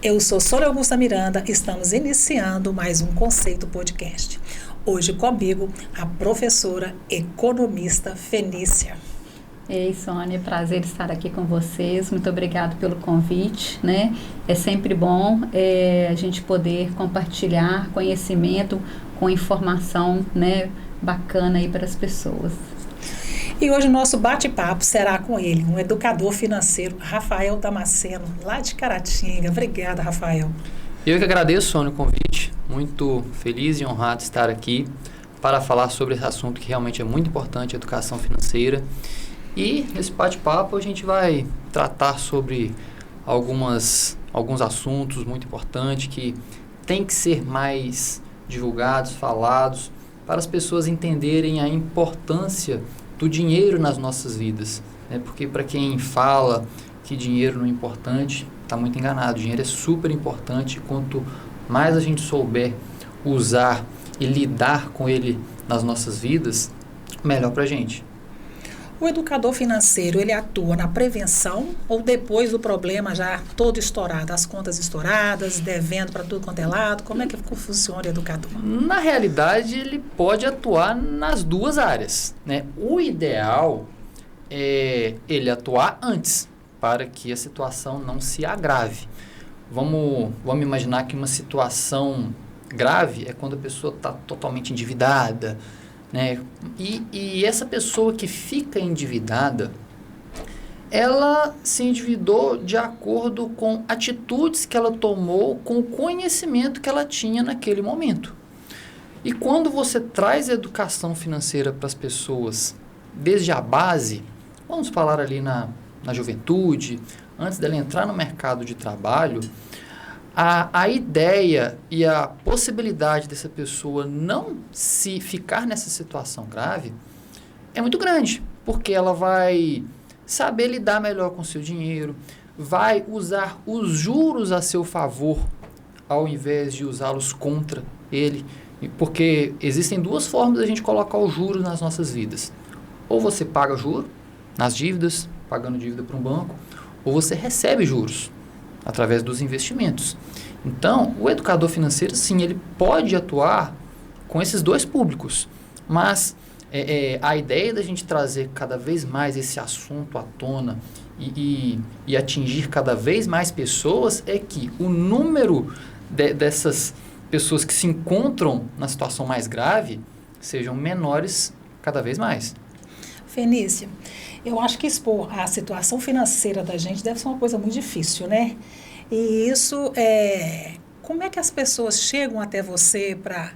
Eu sou Sônia Augusta Miranda, estamos iniciando mais um Conceito Podcast. Hoje comigo, a professora economista Fenícia. Ei, Sônia, prazer estar aqui com vocês. Muito obrigada pelo convite, né? É sempre bom a gente poder compartilhar conhecimento com informação, né, bacana aí para as pessoas. E hoje o nosso bate-papo será com ele, um educador financeiro, Rafael Damasceno, lá de Caratinga. Obrigada, Rafael. Eu que agradeço, Sônia, o convite. Muito feliz e honrado de estar aqui para falar sobre esse assunto que realmente é muito importante, a educação financeira. E nesse bate-papo a gente vai tratar sobre alguns assuntos muito importantes que têm que ser mais divulgados, falados, para as pessoas entenderem a importância do dinheiro nas nossas vidas, né? Porque para quem fala que dinheiro não é importante, está muito enganado. O dinheiro é super importante. Quanto mais a gente souber usar e lidar com ele nas nossas vidas, melhor para a gente. O educador financeiro, ele atua na prevenção ou depois do problema já todo estourado, as contas estouradas, devendo para tudo quanto é lado? Como é que funciona o educador? Na realidade, ele pode atuar nas duas áreas, né? O ideal é ele atuar antes, para que a situação não se agrave. Vamos imaginar que uma situação grave é quando a pessoa está totalmente endividada, né? E essa pessoa que fica endividada, ela se endividou de acordo com atitudes que ela tomou, com o conhecimento que ela tinha naquele momento. E quando você traz a educação financeira para as pessoas, desde a base, vamos falar ali na juventude, antes dela entrar no mercado de trabalho, a ideia e a possibilidade dessa pessoa não se ficar nessa situação grave é muito grande, porque ela vai saber lidar melhor com o seu dinheiro, vai usar os juros a seu favor, ao invés de usá-los contra ele, porque existem duas formas da gente colocar os juros nas nossas vidas. Ou você paga juro nas dívidas, pagando dívida para um banco, ou você recebe juros através dos investimentos. Então, o educador financeiro, sim, ele pode atuar com esses dois públicos, mas a ideia da gente trazer cada vez mais esse assunto à tona e atingir cada vez mais pessoas é que o número dessas pessoas que se encontram na situação mais grave sejam menores cada vez mais. Fenícia, eu acho que expor a situação financeira da gente deve ser uma coisa muito difícil, né? E isso, como é que as pessoas chegam até você para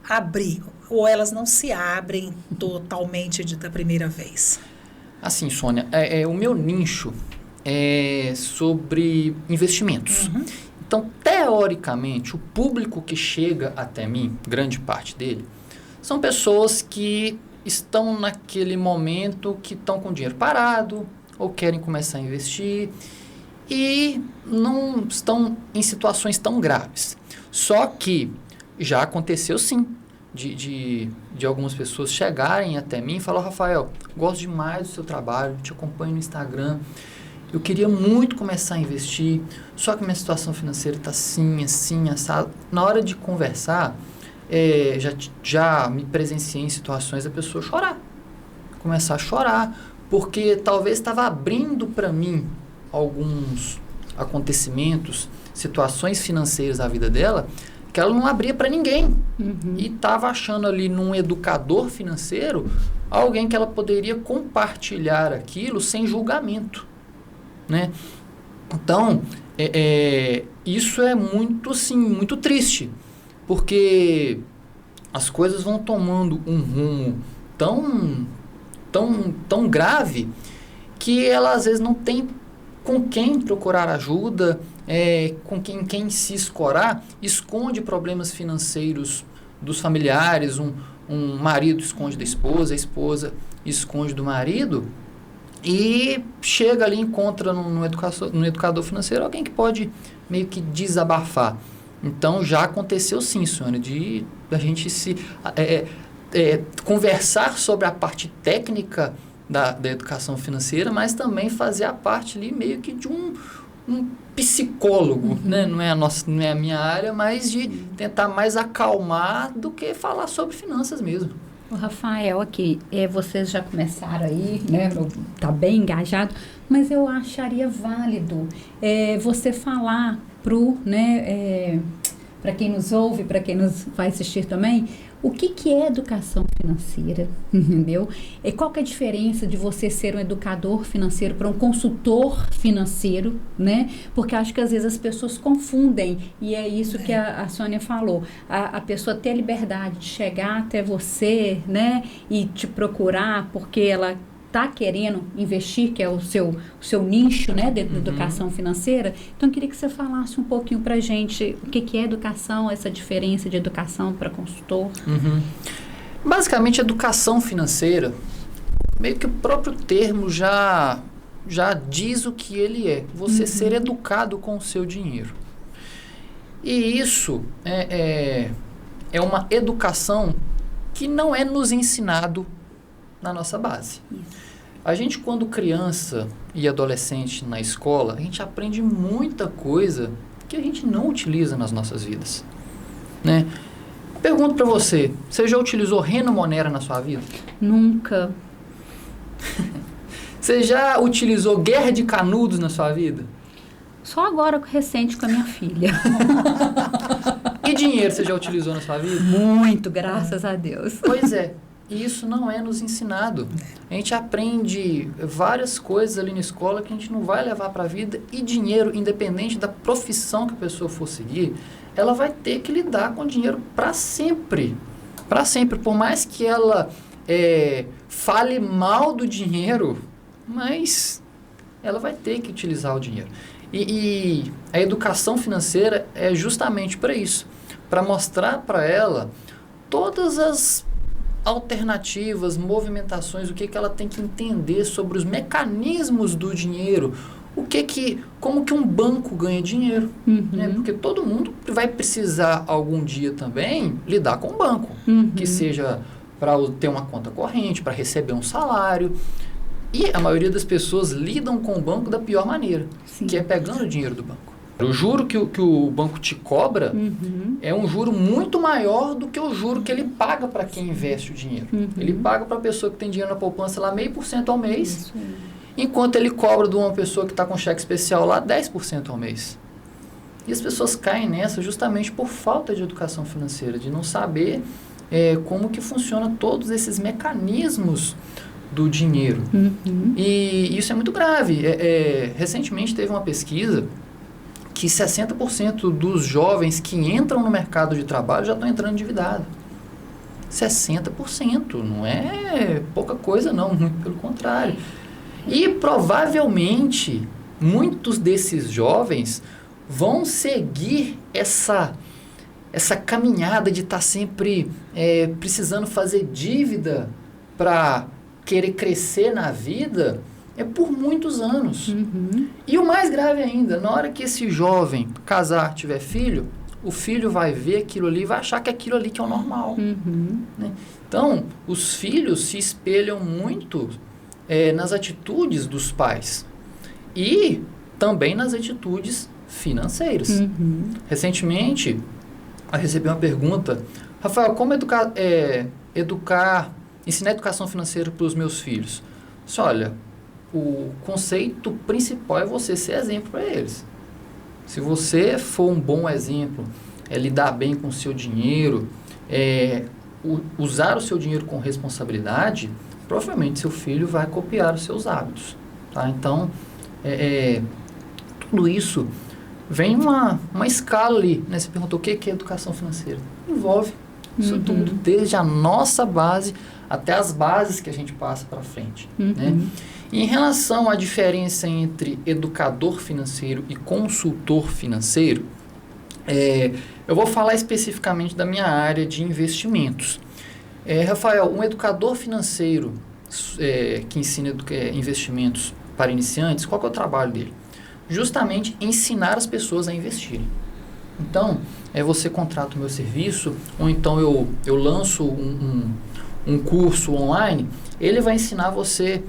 abrir? Ou elas não se abrem totalmente da primeira vez? Assim, Sônia, o meu nicho é sobre investimentos. Uhum. Então, teoricamente, o público que chega até mim, grande parte dele, são pessoas que estão naquele momento que estão com dinheiro parado ou querem começar a investir e não estão em situações tão graves. Só que já aconteceu sim de algumas pessoas chegarem até mim e falar: Rafael, gosto demais do seu trabalho, te acompanho no Instagram, eu queria muito começar a investir, só que minha situação financeira está assim, assado. Na hora de conversar, já me presenciei em situações da pessoa começar a chorar, porque talvez estava abrindo para mim alguns acontecimentos, situações financeiras da vida dela, que ela não abria para ninguém. Uhum. E estava achando ali num educador financeiro alguém que ela poderia compartilhar aquilo sem julgamento, né? Então, isso é muito, assim, muito triste, porque as coisas vão tomando um rumo tão grave que ela às vezes não tem com quem procurar ajuda, com quem se escorar, esconde problemas financeiros dos familiares, um marido esconde da esposa, a esposa esconde do marido, e chega ali e encontra no educador financeiro alguém que pode meio que desabafar. Então, já aconteceu sim, Sônia, de a gente conversar sobre a parte técnica da educação financeira, mas também fazer a parte ali meio que de psicólogo, né? Não é a minha área, mas de tentar mais acalmar do que falar sobre finanças mesmo. O Rafael, aqui, vocês já começaram aí, né? Tá bem engajado, mas eu acharia válido você falar para quem nos ouve, para quem nos vai assistir também, o que é educação financeira, entendeu? E qual que é a diferença de você ser um educador financeiro para um consultor financeiro, né? Porque acho que às vezes as pessoas confundem, e é isso que a Sônia falou, a pessoa ter a liberdade de chegar até você, né? E te procurar porque ela está querendo investir, que é o seu nicho, né, dentro da educação financeira. Então, eu queria que você falasse um pouquinho para a gente o que é educação, essa diferença de educação para consultor. Basicamente, educação financeira, meio que o próprio termo já diz o que ele é. Você ser educado com o seu dinheiro. E isso é uma educação que não é nos ensinado na nossa base. Isso. A gente, quando criança e adolescente na escola, a gente aprende muita coisa que a gente não utiliza nas nossas vidas, né? Pergunto para você já utilizou Reno Monera na sua vida? Nunca. Você já utilizou Guerra de Canudos na sua vida? Só agora, recente, com a minha filha. E dinheiro você já utilizou na sua vida? Muito, graças a Deus. Pois é. E isso não é nos ensinado. A gente aprende várias coisas ali na escola que a gente não vai levar para a vida. E dinheiro, independente da profissão que a pessoa for seguir, ela vai ter que lidar com dinheiro para sempre. Para sempre. Por mais que ela fale mal do dinheiro, mas ela vai ter que utilizar o dinheiro. E a educação financeira é justamente para isso. Para mostrar para ela todas as alternativas, movimentações, o que ela tem que entender sobre os mecanismos do dinheiro, como que um banco ganha dinheiro, né? Porque todo mundo vai precisar algum dia também lidar com o banco, que seja para ter uma conta corrente, para receber um salário, e a maioria das pessoas lidam com o banco da pior maneira, que é pegando o dinheiro do banco. O juro que o banco te cobra é um juro muito maior do que o juro que ele paga para quem investe o dinheiro. Ele paga para a pessoa que tem dinheiro na poupança lá 0,5% ao mês, enquanto ele cobra de uma pessoa que está com cheque especial lá 10% ao mês. E as pessoas caem nessa justamente por falta de educação financeira, de não saber como que funciona todos esses mecanismos do dinheiro. E isso é muito grave. Recentemente teve uma pesquisa que 60% dos jovens que entram no mercado de trabalho já estão entrando endividados. 60%, não é pouca coisa não, muito pelo contrário. E provavelmente muitos desses jovens vão seguir essa caminhada de estar sempre precisando fazer dívida para querer crescer na vida por muitos anos. E o mais grave ainda, na hora que esse jovem casar, tiver filho, o filho vai ver aquilo ali e vai achar que aquilo ali que é o normal. Né? Então, os filhos se espelham muito nas atitudes dos pais e também nas atitudes financeiras. Recentemente, eu recebi uma pergunta: Rafael, como ensinar educação financeira para os meus filhos? Olha, o conceito principal é você ser exemplo para eles. Se você for um bom exemplo, lidar bem com o seu dinheiro, usar o seu dinheiro com responsabilidade, provavelmente seu filho vai copiar os seus hábitos. Tá? Então, tudo isso vem uma escala ali. Né? Você perguntou o que é educação financeira? Envolve isso tudo, desde a nossa base até as bases que a gente passa para frente. Né? Em relação à diferença entre educador financeiro e consultor financeiro, eu vou falar especificamente da minha área de investimentos. Rafael, um educador financeiro que ensina investimentos para iniciantes, qual que é o trabalho dele? Justamente ensinar as pessoas a investirem. Então, você contrata o meu serviço, ou então eu lanço um curso online, ele vai ensinar você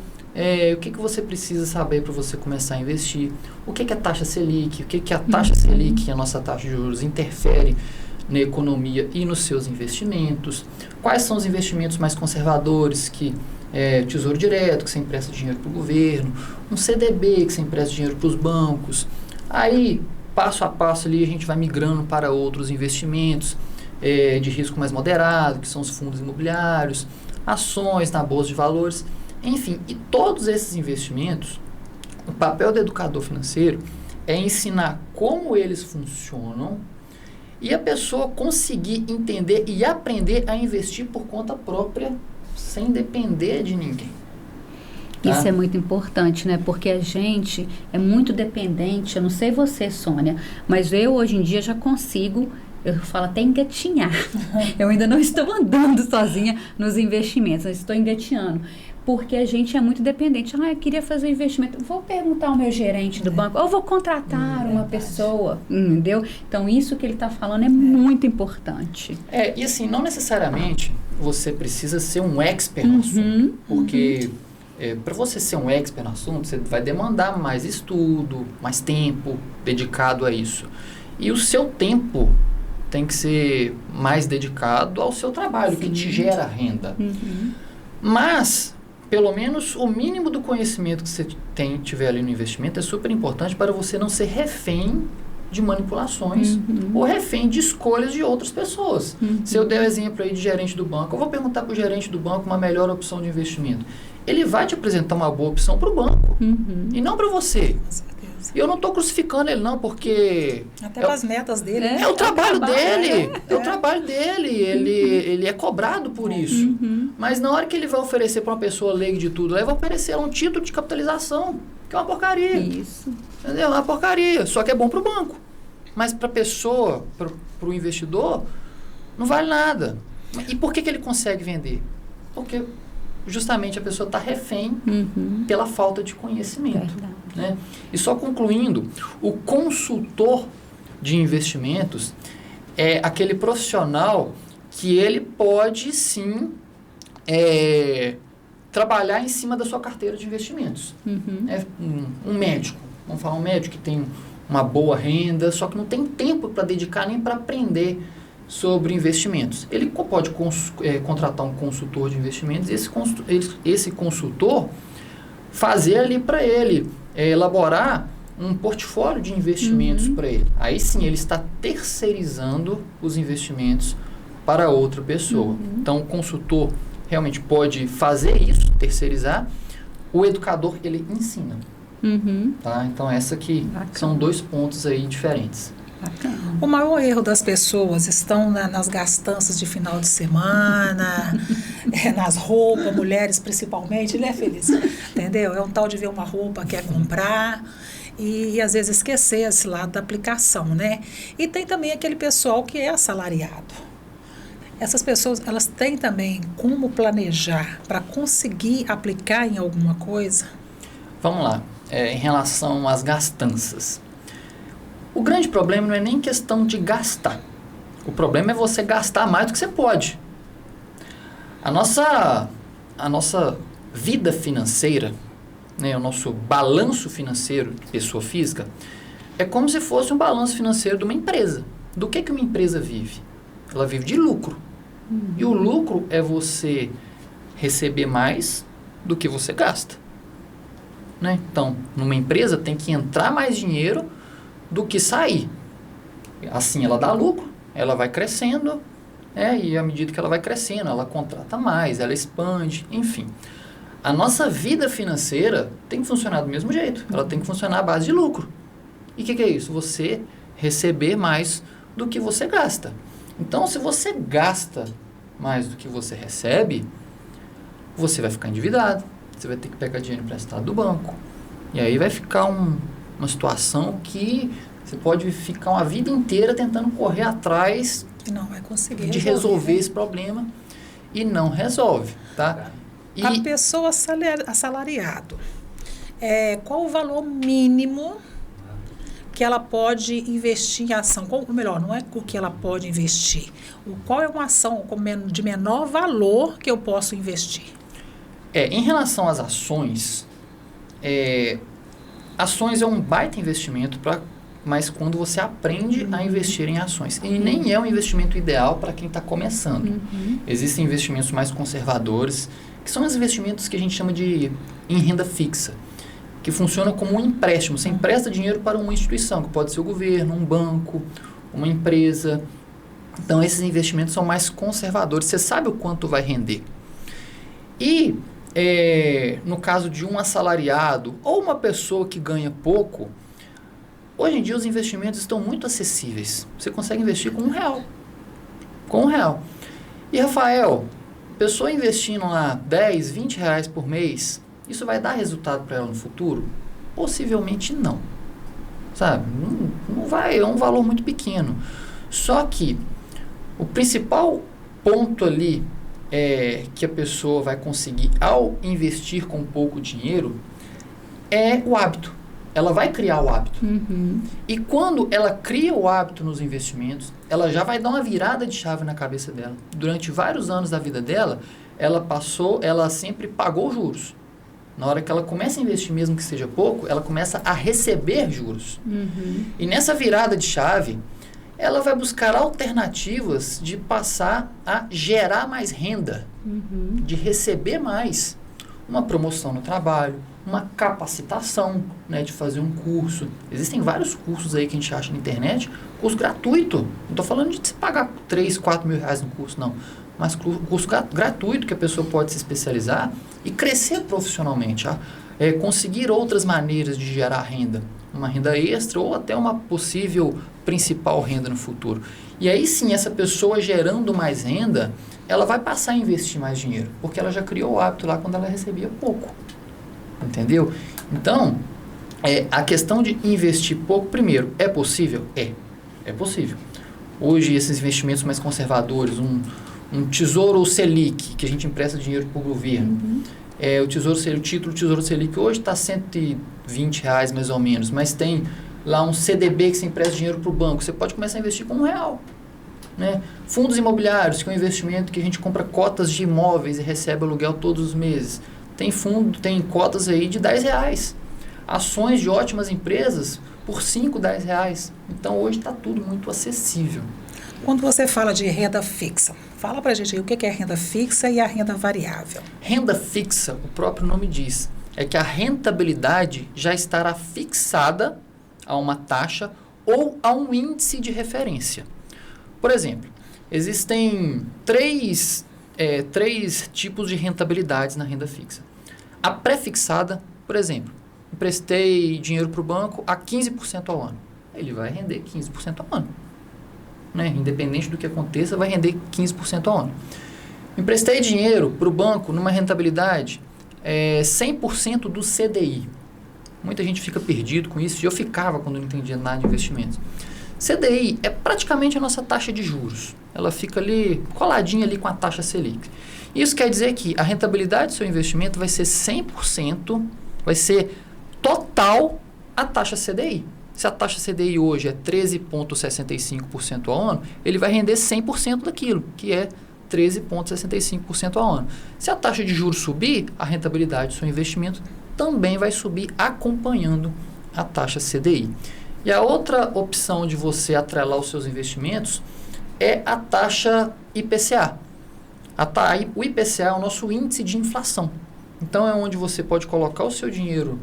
o que você precisa saber para você começar a investir, o que é a taxa Selic, o que a taxa Selic, a nossa taxa de juros, interfere na economia e nos seus investimentos, quais são os investimentos mais conservadores, que Tesouro Direto, que você empresta dinheiro para o governo, um CDB, que você empresta dinheiro para os bancos. Aí, passo a passo ali, a gente vai migrando para outros investimentos de risco mais moderado, que são os fundos imobiliários, ações na bolsa de valores, enfim. E todos esses investimentos, o papel do educador financeiro é ensinar como eles funcionam e a pessoa conseguir entender e aprender a investir por conta própria, sem depender de ninguém. Tá? Isso é muito importante, né? Porque a gente é muito dependente. Eu não sei você, Sônia, mas eu hoje em dia já consigo, eu falo até engatinhar. Eu ainda não estou andando sozinha nos investimentos, eu estou engatinhando. Porque a gente é muito dependente. Eu queria fazer um investimento. Vou perguntar ao meu gerente do banco. Ou vou contratar uma pessoa. Entendeu? Então, isso que ele está falando é muito importante. E assim, não necessariamente você precisa ser um expert no assunto. Porque para você ser um expert no assunto, você vai demandar mais estudo, mais tempo dedicado a isso. E o seu tempo tem que ser mais dedicado ao seu trabalho, que te gera renda. Mas, pelo menos, o mínimo do conhecimento que você tiver ali no investimento é super importante para você não ser refém de manipulações ou refém de escolhas de outras pessoas. Se eu der o exemplo aí de gerente do banco, eu vou perguntar para o gerente do banco uma melhor opção de investimento. Ele vai te apresentar uma boa opção para o banco e não para você. Com certeza. E eu não estou crucificando ele não, porque... Até para as metas dele. É o trabalho dele. É o trabalho dele. Ele é cobrado por isso. Mas na hora que ele vai oferecer para uma pessoa leiga de tudo, ele vai oferecer um título de capitalização, que é uma porcaria. Isso. Entendeu? É uma porcaria. Só que é bom para o banco. Mas para a pessoa, para o investidor, não vale nada. E por que ele consegue vender? Porque justamente a pessoa está refém pela falta de conhecimento. Né? E só concluindo, o consultor de investimentos é aquele profissional que ele pode sim trabalhar em cima da sua carteira de investimentos. Um médico, vamos falar um médico que tem uma boa renda, só que não tem tempo para dedicar nem para aprender sobre investimentos. Ele pode contratar um consultor de investimentos e esse consultor fazer ali para ele, elaborar um portfólio de investimentos para ele. Aí sim, ele está terceirizando os investimentos para outra pessoa. Então, o consultor realmente pode fazer isso, terceirizar. O educador, ele ensina. Tá? Então, essa aqui são dois pontos aí diferentes. O maior erro das pessoas estão nas gastanças de final de semana, nas roupas, mulheres principalmente, né, Feliz? Entendeu? É um tal de ver uma roupa, quer comprar e às vezes esquecer esse lado da aplicação, né? E tem também aquele pessoal que é assalariado. Essas pessoas, elas têm também como planejar para conseguir aplicar em alguma coisa? Vamos lá. Em relação às gastanças. O grande problema não é nem questão de gastar. O problema é você gastar mais do que você pode. A nossa vida financeira, né, o nosso balanço financeiro de pessoa física, é como se fosse um balanço financeiro de uma empresa. Do que uma empresa vive? Ela vive de lucro. E o lucro é você receber mais do que você gasta. Né? Então, numa empresa tem que entrar mais dinheiro do que sair. Assim ela dá lucro, ela vai crescendo, e à medida que ela vai crescendo, ela contrata mais, ela expande, enfim. A nossa vida financeira tem que funcionar do mesmo jeito, ela tem que funcionar à base de lucro. E o que é isso? Você receber mais do que você gasta. Então, se você gasta mais do que você recebe, você vai ficar endividado, você vai ter que pegar dinheiro emprestado do banco. E aí vai ficar uma situação que você pode ficar uma vida inteira tentando correr atrás que não vai conseguir de resolver esse problema e não resolve, tá? E a pessoa assalariado, qual o valor mínimo que ela pode investir em ação? Ou melhor, não é o que ela pode investir. Qual é uma ação de menor valor que eu posso investir? Em relação às ações, ações é um baita investimento, mas quando você aprende a investir em ações. E nem é um investimento ideal para quem está começando. Existem investimentos mais conservadores, que são os investimentos que a gente chama de em renda fixa, que funcionam como um empréstimo. Você empresta dinheiro para uma instituição, que pode ser o governo, um banco, uma empresa. Então, esses investimentos são mais conservadores. Você sabe o quanto vai render. E, no caso de um assalariado ou uma pessoa que ganha pouco, hoje em dia os investimentos estão muito acessíveis. Você consegue investir com R$1. Com R$1. E, Rafael, pessoa investindo lá 10, 20 reais por mês, isso vai dar resultado para ela no futuro? Possivelmente não. Sabe? Não vai, é um valor muito pequeno. Só que o principal ponto ali que a pessoa vai conseguir ao investir com pouco dinheiro é o hábito. Ela vai criar o hábito. E quando ela cria o hábito nos investimentos, ela já vai dar uma virada de chave na cabeça dela. Durante vários anos da vida dela, ela sempre pagou juros. Na hora que ela começa a investir, mesmo que seja pouco, ela começa a receber juros. E nessa virada de chave, ela vai buscar alternativas de passar a gerar mais renda, de receber mais. Uma promoção no trabalho, uma capacitação, né, de fazer um curso. Existem vários cursos aí que a gente acha na internet, curso gratuito. Não estou falando de se pagar 3, 4 mil reais no curso, não. Mas curso gratuito que a pessoa pode se especializar e crescer profissionalmente. Conseguir outras maneiras de gerar renda. Uma renda extra ou até uma possível principal renda no futuro. E aí sim, essa pessoa gerando mais renda, ela vai passar a investir mais dinheiro. Porque ela já criou o hábito lá quando ela recebia pouco. Entendeu? Então, a questão de investir pouco, primeiro, é possível? É possível. Hoje, esses investimentos mais conservadores, um Tesouro Selic, que a gente empresta dinheiro para o governo. O título Tesouro Selic hoje está R$120 mais ou menos, mas tem lá um CDB que você empresta dinheiro para o banco. Você pode começar a investir com R$1. Né? Fundos imobiliários, que é um investimento que a gente compra cotas de imóveis e recebe aluguel todos os meses. Tem cotas aí de R$10. Ações de ótimas empresas por R$5, R$10. Então, hoje está tudo muito acessível. Quando você fala de renda fixa, fala para a gente aí o que é renda fixa e a renda variável. Renda fixa, o próprio nome diz, é que a rentabilidade já estará fixada a uma taxa ou a um índice de referência. Por exemplo, existem três tipos de rentabilidades na renda fixa. A pré-fixada, por exemplo, emprestei dinheiro para o banco a 15% ao ano. Ele vai render 15% ao ano. Né? Independente do que aconteça, vai render 15% ao ano. Emprestei dinheiro para o banco numa rentabilidade 100% do CDI. Muita gente fica perdido com isso, e eu ficava quando não entendia nada de investimentos. CDI é praticamente a nossa taxa de juros. Ela fica ali, coladinha ali com a taxa Selic. Isso quer dizer que a rentabilidade do seu investimento vai ser 100%, vai ser total a taxa CDI. Se a taxa CDI hoje é 13,65% ao ano, ele vai render 100% daquilo, que é 13,65% ao ano. Se a taxa de juros subir, a rentabilidade do seu investimento também vai subir acompanhando a taxa CDI. E a outra opção de você atrelar os seus investimentos é a taxa IPCA. O IPCA é o nosso índice de inflação. Então, é onde você pode colocar o seu dinheiro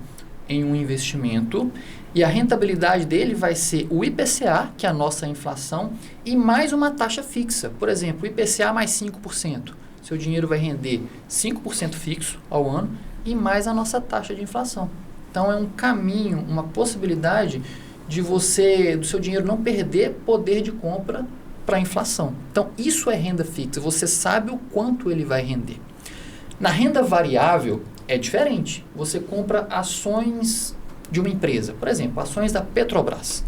em um investimento e a rentabilidade dele vai ser o IPCA, que é a nossa inflação, e mais uma taxa fixa. Por exemplo, o IPCA mais 5%. Seu dinheiro vai render 5% fixo ao ano e mais a nossa taxa de inflação. Então, é um caminho, uma possibilidade de do seu dinheiro não perder poder de compra para a inflação. Então, isso é renda fixa. Você sabe o quanto ele vai render. Na renda variável, é diferente. Você compra ações de uma empresa. Por exemplo, ações da Petrobras.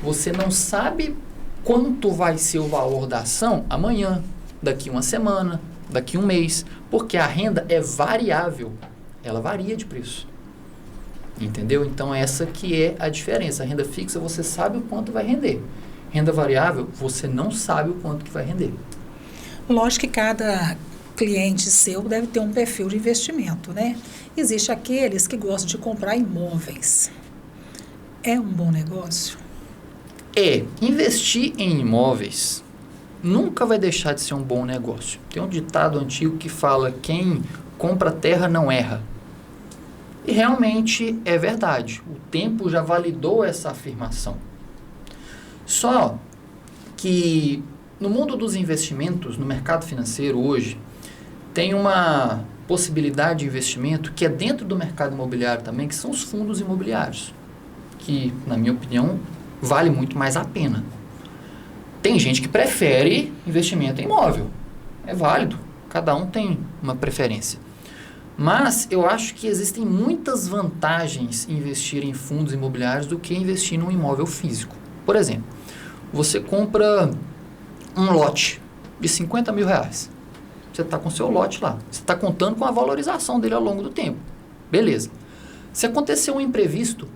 Você não sabe quanto vai ser o valor da ação amanhã, daqui uma semana, daqui um mês, porque a renda é variável. Ela varia de preço. Entendeu? Então, essa que é a diferença. A renda fixa, você sabe o quanto vai render. Renda variável, você não sabe o quanto que vai render. Lógico que cada cliente seu deve ter um perfil de investimento, né? Existe aqueles que gostam de comprar imóveis. É um bom negócio? Investir em imóveis nunca vai deixar de ser um bom negócio. Tem um ditado antigo que fala: quem compra terra não erra. E realmente é verdade. O tempo já validou essa afirmação. Só que no mundo dos investimentos, no mercado financeiro hoje, tem uma possibilidade de investimento que é dentro do mercado imobiliário também, que são os fundos imobiliários, que, na minha opinião, vale muito mais a pena. Tem gente que prefere investimento em imóvel. É válido. Cada um tem uma preferência. Mas eu acho que existem muitas vantagens em investir em fundos imobiliários do que investir num imóvel físico. Por exemplo, você compra um lote de 50 mil reais. Você está com o seu lote lá. Você está contando com a valorização dele ao longo do tempo. Beleza. Se acontecer um imprevisto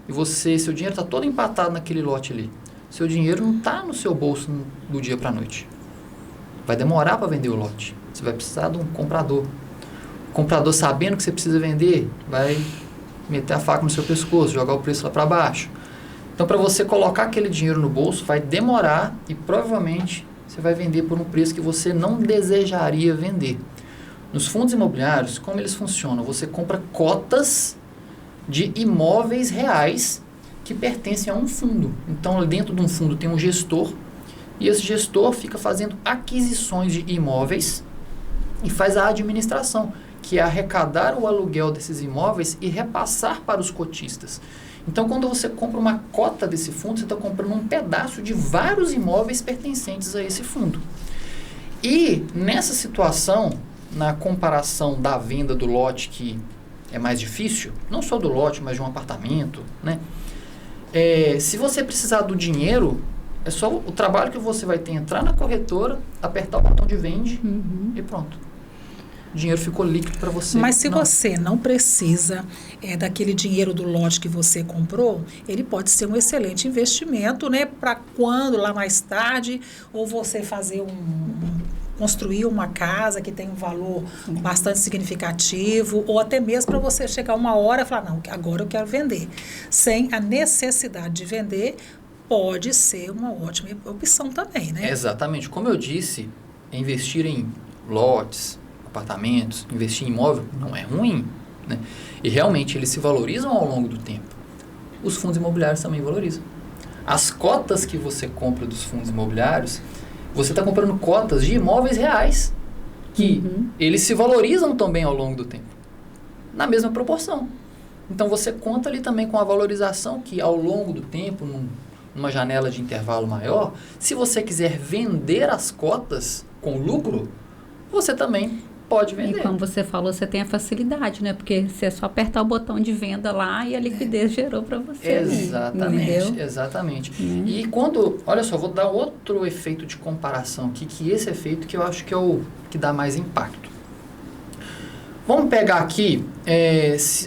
e seu dinheiro está todo empatado naquele lote ali, seu dinheiro não está no seu bolso do dia para a noite. Vai demorar para vender o lote. Você vai precisar de um comprador. O comprador, sabendo que você precisa vender, vai meter a faca no seu pescoço, jogar o preço lá para baixo. Então, para você colocar aquele dinheiro no bolso, vai demorar e provavelmente você vai vender por um preço que você não desejaria vender. Nos fundos imobiliários, como eles funcionam? Você compra cotas de imóveis reais que pertencem a um fundo. Então, dentro de um fundo tem um gestor e esse gestor fica fazendo aquisições de imóveis e faz a administração, que é arrecadar o aluguel desses imóveis e repassar para os cotistas. Então, quando você compra uma cota desse fundo, você está comprando um pedaço de vários imóveis pertencentes a esse fundo. E nessa situação, na comparação da venda do lote, que é mais difícil, não só do lote, mas de um apartamento, né? Se você precisar do dinheiro, é só o trabalho que você vai ter: entrar na corretora, apertar o botão de vende e pronto. O dinheiro ficou líquido para você. Mas se você não precisa daquele dinheiro do lote que você comprou, ele pode ser um excelente investimento, né? Para quando, lá mais tarde, ou você fazer construir uma casa que tem um valor bastante significativo, ou até mesmo para você chegar uma hora e falar: não, agora eu quero vender. Sem a necessidade de vender, pode ser uma ótima opção também, né? Exatamente. Como eu disse, investir em lotes, apartamentos, investir em imóvel não é ruim, né? E realmente eles se valorizam ao longo do tempo. Os fundos imobiliários também valorizam. As cotas que você compra dos fundos imobiliários, você está comprando cotas de imóveis reais, que eles se valorizam também ao longo do tempo, na mesma proporção. Então você conta ali também com a valorização que ao longo do tempo, numa janela de intervalo maior, se você quiser vender as cotas com lucro, você também pode vender. E como você falou, você tem a facilidade, né? Porque você é só apertar o botão de venda lá e a liquidez gerou para você. Exatamente, exatamente. E olha só, vou dar outro efeito de comparação aqui, que esse efeito que eu acho que é o que dá mais impacto. Vamos pegar aqui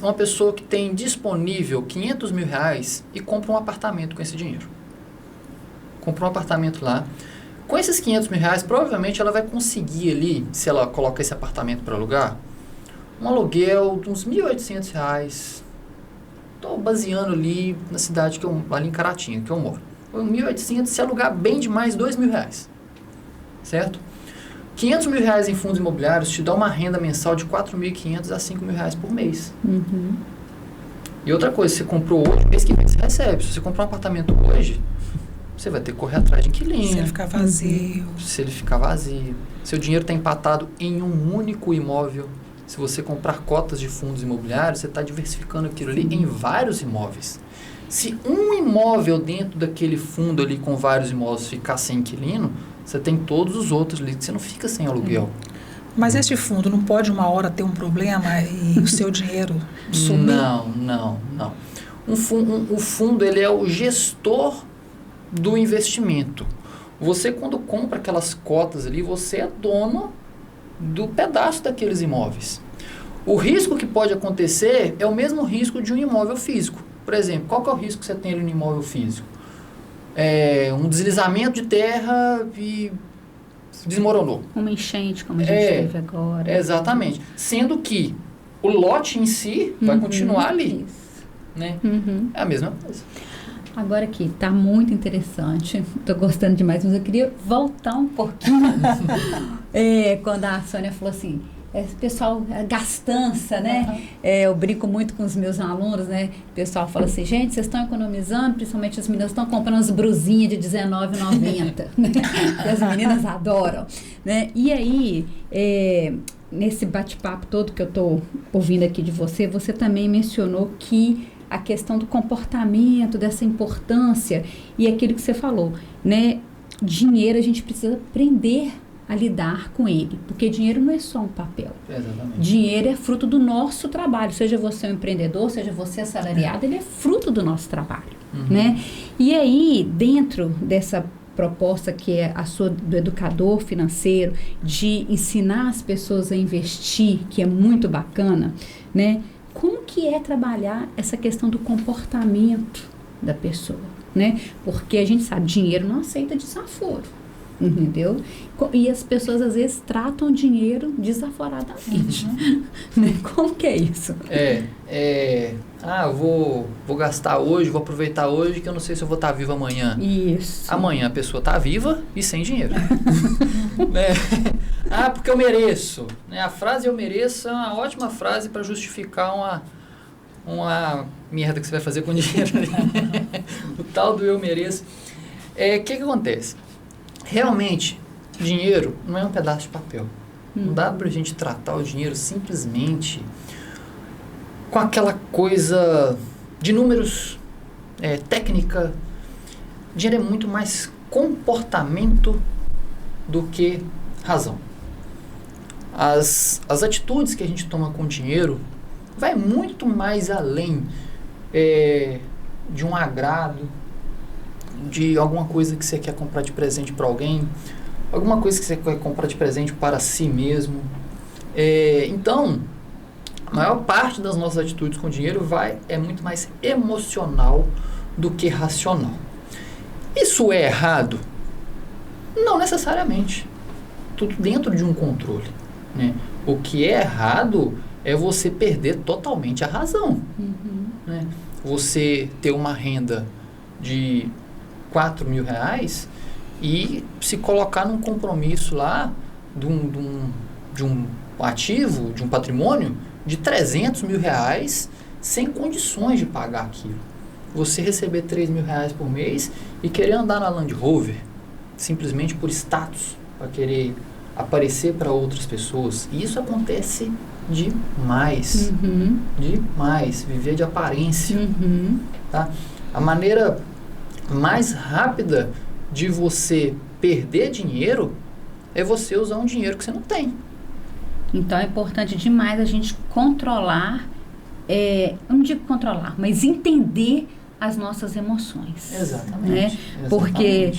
uma pessoa que tem disponível 500 mil reais e compra um apartamento com esse dinheiro. Compra um apartamento lá. Com esses 500 mil reais, provavelmente ela vai conseguir ali, se ela coloca esse apartamento para alugar, um aluguel de uns R$1.800. Estou baseando ali na cidade, ali em Caratinga, que eu moro. R$1.800, se alugar bem demais, R$2.000. Certo? 500 mil reais em fundos imobiliários te dá uma renda mensal de 4.500 a 5 mil reais por mês. E outra coisa, você comprou hoje, mês que vem você recebe. Se você comprar um apartamento hoje, você vai ter que correr atrás de inquilino. Se ele ficar vazio. Se ele ficar vazio. Seu dinheiro está empatado em um único imóvel. Se você comprar cotas de fundos imobiliários, você está diversificando aquilo ali em vários imóveis. Se um imóvel dentro daquele fundo ali com vários imóveis ficar sem inquilino, você tem todos os outros ali, você não fica sem aluguel. Mas este fundo não pode uma hora ter um problema e o seu dinheiro sumir? Não. O fundo ele é o gestor do investimento. Você, quando compra aquelas cotas ali, você é dono do pedaço daqueles imóveis. O risco que pode acontecer é o mesmo risco de um imóvel físico. Por exemplo, qual que é o risco que você tem ali no imóvel físico? Um deslizamento de terra e desmoronou. Uma enchente, como a gente teve agora. Exatamente. Sendo que o lote em si vai continuar ali. Isso. Né? É a mesma coisa. Agora aqui, tá muito interessante. Tô gostando demais, mas eu queria voltar um pouquinho. Quando a Sônia falou assim, pessoal, gastança, né? Eu brinco muito com os meus alunos, né? O pessoal fala assim, gente, vocês estão economizando, principalmente as meninas estão comprando as brusinhas de R$19,90, né? Que as meninas adoram, né? E aí, nesse bate-papo todo que eu tô ouvindo aqui de você, você também mencionou que a questão do comportamento, dessa importância e aquilo que você falou, né? Dinheiro, a gente precisa aprender a lidar com ele, porque dinheiro não é só um papel. Exatamente. Dinheiro é fruto do nosso trabalho, seja você um empreendedor, seja você assalariado, ele é fruto do nosso trabalho, né? E aí, dentro dessa proposta que é a sua do educador financeiro, de ensinar as pessoas a investir, que é muito bacana, né? Como que é trabalhar essa questão do comportamento da pessoa, né? Porque a gente sabe, dinheiro não aceita desaforo. Entendeu? E as pessoas às vezes tratam o dinheiro desaforadamente. Né? Como que é isso? Eu vou gastar hoje, vou aproveitar hoje, que eu não sei se eu vou estar vivo amanhã. Isso. Amanhã a pessoa está viva e sem dinheiro. Né? Porque eu mereço. Né? A frase eu mereço é uma ótima frase para justificar uma merda que você vai fazer com o dinheiro. O tal do eu mereço. Que acontece? Realmente, dinheiro não é um pedaço de papel. Não dá pra gente tratar o dinheiro simplesmente com aquela coisa de números, técnica. Dinheiro é muito mais comportamento do que razão. As atitudes que a gente toma com o dinheiro vai muito mais além de um agrado, de alguma coisa que você quer comprar de presente para alguém, alguma coisa que você quer comprar de presente para si mesmo. Então, a maior parte das nossas atitudes com dinheiro é muito mais emocional do que racional. Isso é errado? Não necessariamente. Tudo dentro de um controle. Né? O que é errado é você perder totalmente a razão. Né? Você ter uma renda de R$4.000 e se colocar num compromisso lá de um ativo, de um patrimônio de R$300.000 sem condições de pagar aquilo. Você receber R$3.000 por mês e querer andar na Land Rover simplesmente por status, para querer aparecer para outras pessoas. E isso acontece demais. Demais. Viver de aparência. Tá? A maneira mais rápida de você perder dinheiro é você usar um dinheiro que você não tem. Então é importante demais a gente controlar, não digo controlar, mas entender as nossas emoções. Exatamente. Né? Exatamente. Porque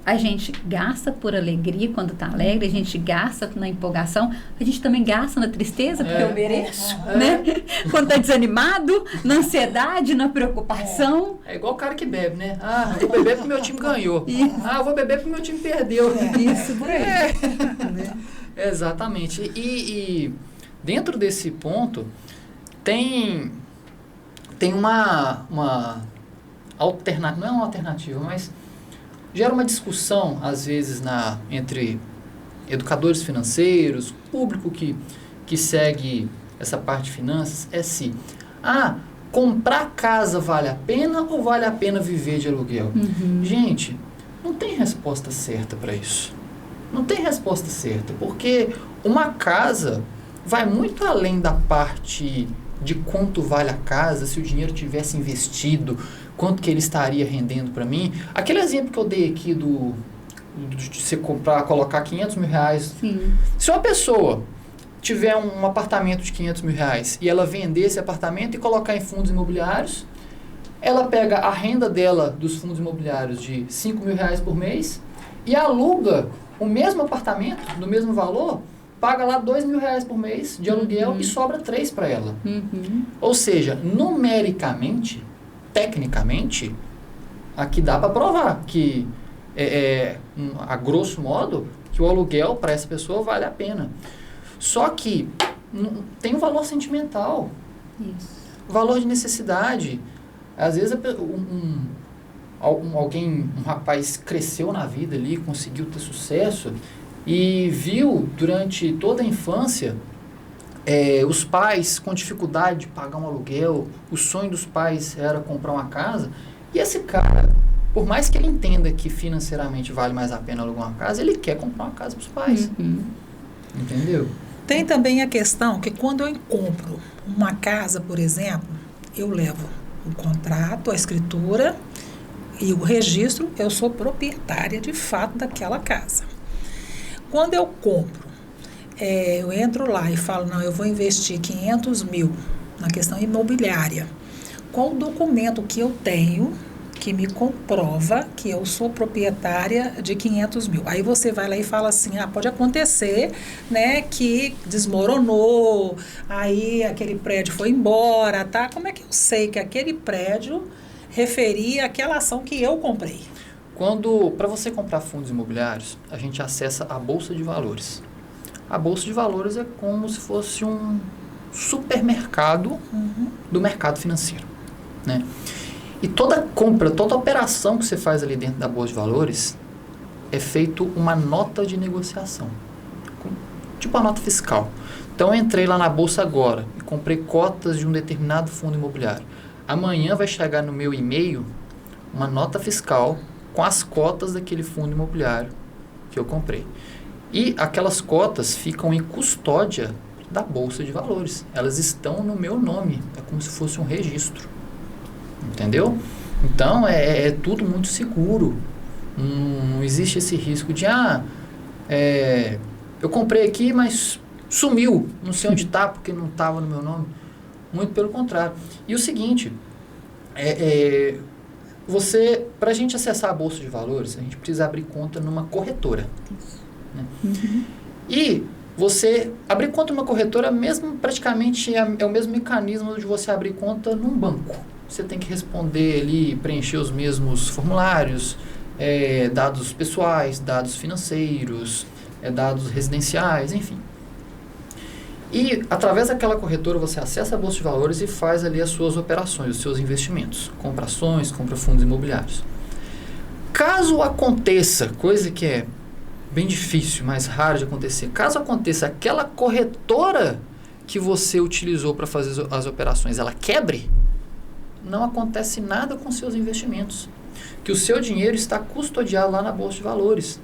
a gente gasta por alegria quando está alegre, a gente gasta na empolgação, a gente também gasta na tristeza, porque eu mereço, né? Quando está desanimado, na ansiedade, na preocupação. É igual o cara que bebe, né? Eu vou beber porque meu time ganhou. Eu vou beber porque meu time perdeu. Isso, por aí. Exatamente. E dentro desse ponto, tem uma alternativa, não é uma alternativa, mas gera uma discussão, às vezes, entre educadores financeiros, público que segue essa parte de finanças, se comprar casa vale a pena ou vale a pena viver de aluguel? Gente, não tem resposta certa para isso. Não tem resposta certa, porque uma casa vai muito além da parte de quanto vale a casa, se o dinheiro tivesse investido, quanto que ele estaria rendendo para mim. Aquele exemplo que eu dei aqui de você colocar R$500.000. Sim. Se uma pessoa tiver um apartamento de R$500.000 e ela vender esse apartamento e colocar em fundos imobiliários, ela pega a renda dela dos fundos imobiliários de R$5.000 por mês e aluga o mesmo apartamento, do mesmo valor, paga lá R$2.000 por mês de aluguel e sobra 3 para ela. Ou seja, numericamente, tecnicamente, aqui dá para provar que, a grosso modo, que o aluguel para essa pessoa vale a pena. Só que tem um valor sentimental, valor de necessidade. Às vezes um rapaz cresceu na vida ali, conseguiu ter sucesso e viu durante toda a infância os pais com dificuldade de pagar um aluguel, o sonho dos pais era comprar uma casa, e esse cara, por mais que ele entenda que financeiramente vale mais a pena alugar uma casa, ele quer comprar uma casa para os pais. Entendeu? Tem também a questão que quando eu compro uma casa, por exemplo, eu levo o contrato, a escritura e o registro, eu sou proprietária de fato daquela casa. Quando eu compro, eu entro lá e falo, não, eu vou investir 500 mil na questão imobiliária. Qual o documento que eu tenho que me comprova que eu sou proprietária de 500 mil? Aí você vai lá e fala assim, pode acontecer, né, que desmoronou, aí aquele prédio foi embora, tá? Como é que eu sei que aquele prédio referia àquela ação que eu comprei? Para você comprar fundos imobiliários, a gente acessa a Bolsa de Valores. A Bolsa de Valores é como se fosse um supermercado do mercado financeiro, né? E toda compra, toda operação que você faz ali dentro da Bolsa de Valores é feito uma nota de negociação, tipo a nota fiscal. Então, eu entrei lá na Bolsa agora e comprei cotas de um determinado fundo imobiliário. Amanhã vai chegar no meu e-mail uma nota fiscal com as cotas daquele fundo imobiliário que eu comprei. E aquelas cotas ficam em custódia da Bolsa de Valores. Elas estão no meu nome. É como se fosse um registro. Entendeu? Então, é tudo muito seguro. Não existe esse risco de, eu comprei aqui, mas sumiu. Não sei onde está, porque não estava no meu nome. Muito pelo contrário. E o seguinte, para a gente acessar a Bolsa de Valores, a gente precisa abrir conta numa corretora. Né? E você abrir conta numa corretora, praticamente é o mesmo mecanismo de você abrir conta num banco. Você tem que responder ali, preencher os mesmos formulários, dados pessoais, dados financeiros, dados residenciais, enfim. E através daquela corretora você acessa a Bolsa de Valores e faz ali as suas operações, os seus investimentos, compra ações, compra fundos imobiliários. Caso aconteça, coisa que é bem difícil, mais raro de acontecer, caso aconteça aquela corretora que você utilizou para fazer as operações, ela quebre, não acontece nada com seus investimentos, que o seu dinheiro está custodiado lá na Bolsa de Valores.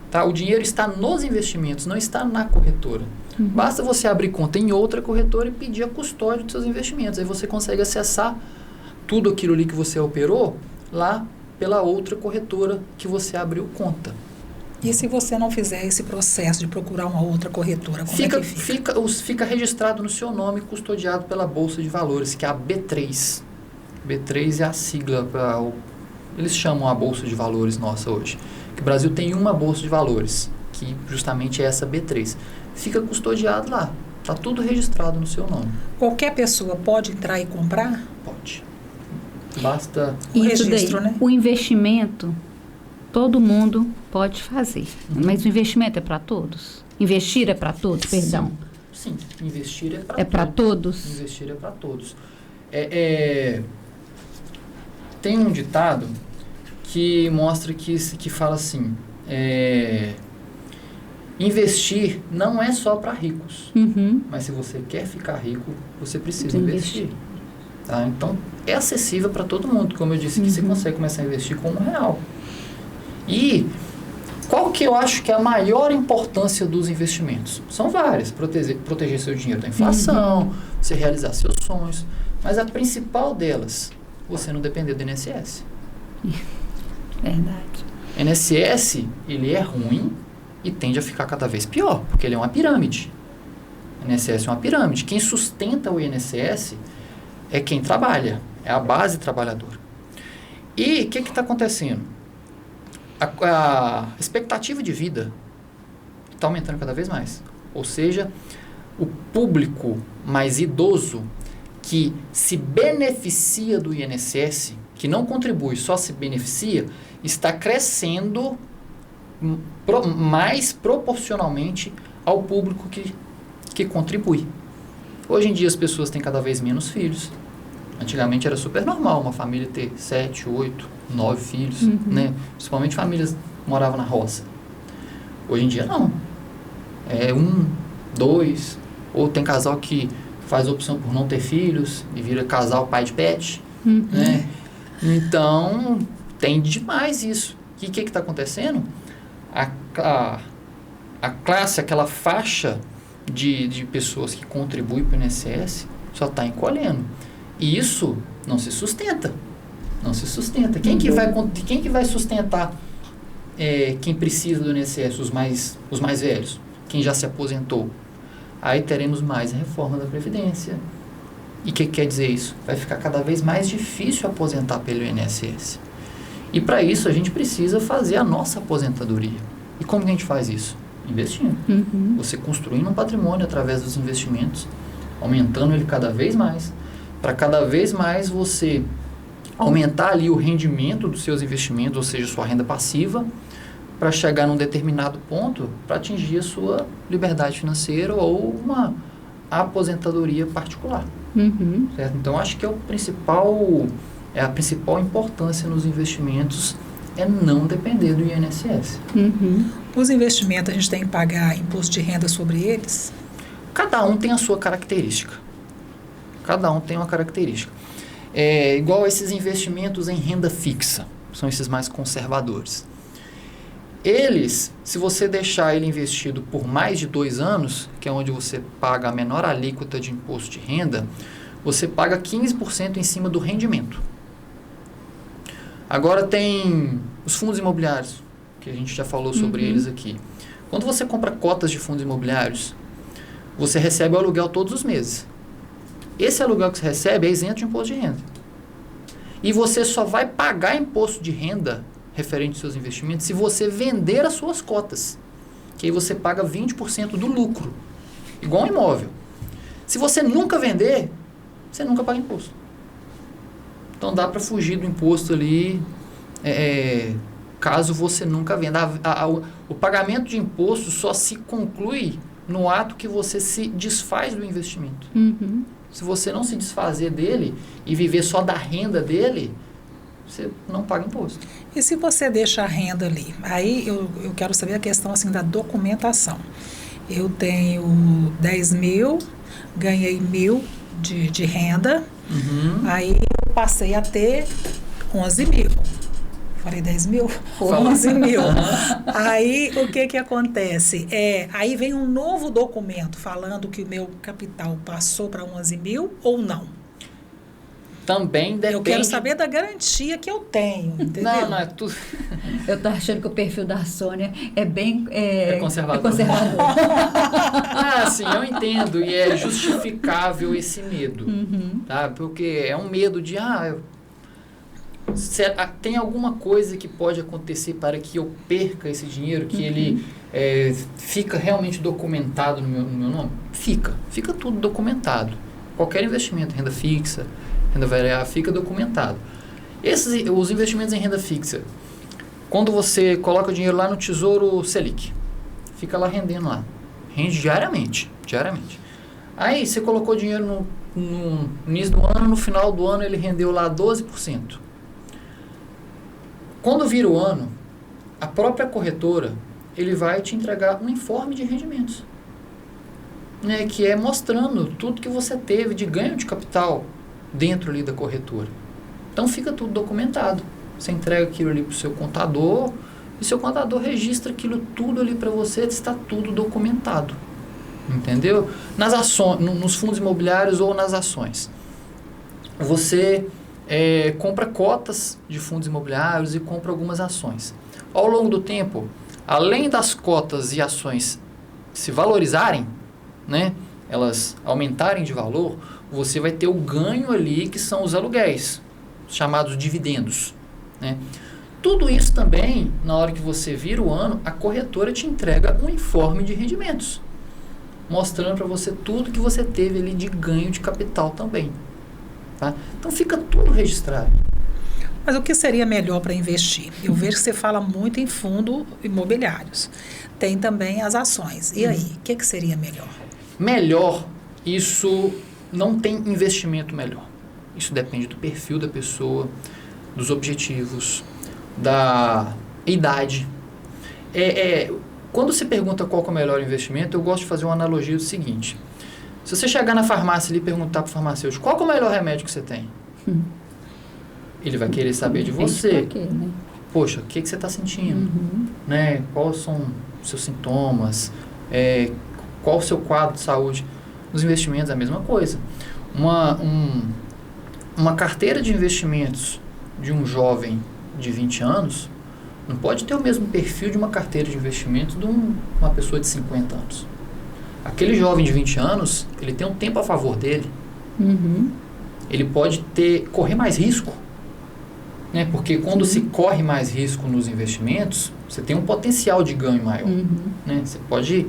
Tá? O dinheiro está nos investimentos, não está na corretora. Basta você abrir conta em outra corretora e pedir a custódia dos seus investimentos. Aí você consegue acessar tudo aquilo ali que você operou lá pela outra corretora que você abriu conta. E se você não fizer esse processo de procurar uma outra corretora, como é que fica? Fica registrado no seu nome, custodiado pela Bolsa de Valores, que é a B3. B3 é a sigla para eles chamam a Bolsa de Valores nossa hoje. Que o Brasil tem uma Bolsa de Valores, que justamente é essa B3. Fica custodiado lá. Está tudo registrado no seu nome. Qualquer pessoa pode entrar e comprar? Pode. Basta o registro, né? O investimento, todo mundo pode fazer. Mas o investimento é para todos? Investir é para todos, perdão? Sim, investir é para todos. É para todos? Investir é para todos. Tem um ditado que mostra que fala assim, investir não é só para ricos, mas se você quer ficar rico, você precisa investir. Tá? Então, é acessível para todo mundo, como eu disse, que você consegue começar a investir com R$1. E qual que eu acho que é a maior importância dos investimentos? São várias, proteger seu dinheiro da inflação, você realizar seus sonhos, mas a principal delas, você não depender do INSS. Verdade. INSS, ele é ruim e tende a ficar cada vez pior, porque ele é uma pirâmide. O INSS é uma pirâmide. Quem sustenta o INSS é quem trabalha, é a base trabalhadora. E o que está acontecendo? A expectativa de vida está aumentando cada vez mais. Ou seja, o público mais idoso que se beneficia do INSS, que não contribui, só se beneficia, está crescendo mais proporcionalmente ao público que contribui. Hoje em dia as pessoas têm cada vez menos filhos. Antigamente era super normal uma família ter 7, 8, 9 filhos, né? Principalmente famílias que moravam na roça. Hoje em dia não. É 1, 2, ou tem casal que faz opção por não ter filhos e vira casal pai de pet, né? Então, tem demais isso. O que está acontecendo? A classe, aquela faixa de pessoas que contribuem para o INSS só está encolhendo. E isso não se sustenta. Não se sustenta. Quem que vai sustentar quem precisa do INSS? Os mais velhos. Quem já se aposentou. Aí teremos mais a reforma da Previdência. E o que quer dizer isso? Vai ficar cada vez mais difícil aposentar pelo INSS. E para isso a gente precisa fazer a nossa aposentadoria. E como que a gente faz isso? Investindo. Você construindo um patrimônio através dos investimentos, aumentando ele cada vez mais, para cada vez mais você aumentar ali o rendimento dos seus investimentos, ou seja, sua renda passiva, para chegar num determinado ponto, para atingir a sua liberdade financeira ou uma aposentadoria particular. Certo? Então, acho que a principal importância nos investimentos é não depender do INSS. Os investimentos, a gente tem que pagar imposto de renda sobre eles? Cada um tem a sua característica. Cada um tem uma característica. Igual esses investimentos em renda fixa, são esses mais conservadores. Eles, se você deixar ele investido por mais de 2 anos, que é onde você paga a menor alíquota de imposto de renda, você paga 15% em cima do rendimento. Agora tem os fundos imobiliários, que a gente já falou sobre eles aqui. Quando você compra cotas de fundos imobiliários, você recebe o aluguel todos os meses. Esse aluguel que você recebe é isento de imposto de renda. E você só vai pagar imposto de renda referente aos seus investimentos se você vender as suas cotas. Que aí você paga 20% do lucro. Igual um imóvel. Se você nunca vender, você nunca paga imposto. Então dá para fugir do imposto ali, caso você nunca venda. O pagamento de imposto só se conclui no ato que você se desfaz do investimento. Se você não se desfazer dele e viver só da renda dele, você não paga imposto. E se você deixa a renda ali? Aí eu quero saber a questão assim, da documentação. Eu tenho 10 mil, ganhei 1.000 de renda, aí eu passei a ter 11 mil. Falei 10 mil? 11 mil. Aí, o que acontece? Aí vem um novo documento falando que o meu capital passou para 11 mil ou não? Também depende... Eu quero saber da garantia que eu tenho, entendeu? Não é tudo... Eu tô achando que o perfil da Sônia é bem... conservador. Sim, eu entendo. E é justificável esse medo. Tá? Porque é um medo de... tem alguma coisa que pode acontecer para que eu perca esse dinheiro, que ele fica realmente documentado no meu nome? Fica tudo documentado. Qualquer investimento, renda fixa, renda variável, fica documentado. Os investimentos em renda fixa, quando você coloca o dinheiro lá no Tesouro Selic, fica lá rendendo lá. Rende diariamente. Aí você colocou o dinheiro no início do ano, no final do ano ele rendeu lá 12%. Quando vira o ano, a própria corretora, ele vai te entregar um informe de rendimentos, né, que é mostrando tudo que você teve de ganho de capital dentro ali da corretora. Então fica tudo documentado. Você entrega aquilo ali para o seu contador e seu contador registra aquilo tudo ali para você, está tudo documentado. Entendeu? Nas ações, nos fundos imobiliários ou nas ações. Você compra cotas de fundos imobiliários e compra algumas ações. Ao longo do tempo, além das cotas e ações se valorizarem, né, elas aumentarem de valor, você vai ter o ganho ali, que são os aluguéis, chamados dividendos, né? Tudo isso também, na hora que você vira o ano, a corretora te entrega um informe de rendimentos, mostrando para você tudo que você teve ali de ganho de capital também. Tá? Então fica tudo registrado. Mas o que seria melhor para investir? Eu vejo que você fala muito em fundos imobiliários. Tem também as ações. E aí, o que seria melhor? Melhor, isso não tem investimento melhor. Isso depende do perfil da pessoa, dos objetivos, da idade. Quando se pergunta qual que é o melhor investimento, eu gosto de fazer uma analogia do seguinte. Se você chegar na farmácia ali e perguntar para o farmacêutico, qual que é o melhor remédio que você tem? Ele vai querer saber de você. Né? Poxa, o que você está sentindo? Né? Quais são os seus sintomas? Qual o seu quadro de saúde? Nos investimentos é a mesma coisa. Uma carteira de investimentos de um jovem de 20 anos não pode ter o mesmo perfil de uma carteira de investimentos de uma pessoa de 50 anos. Aquele jovem de 20 anos, ele tem um tempo a favor dele. Ele pode correr mais risco. Né? Porque quando se corre mais risco nos investimentos, você tem um potencial de ganho maior. Né? Você pode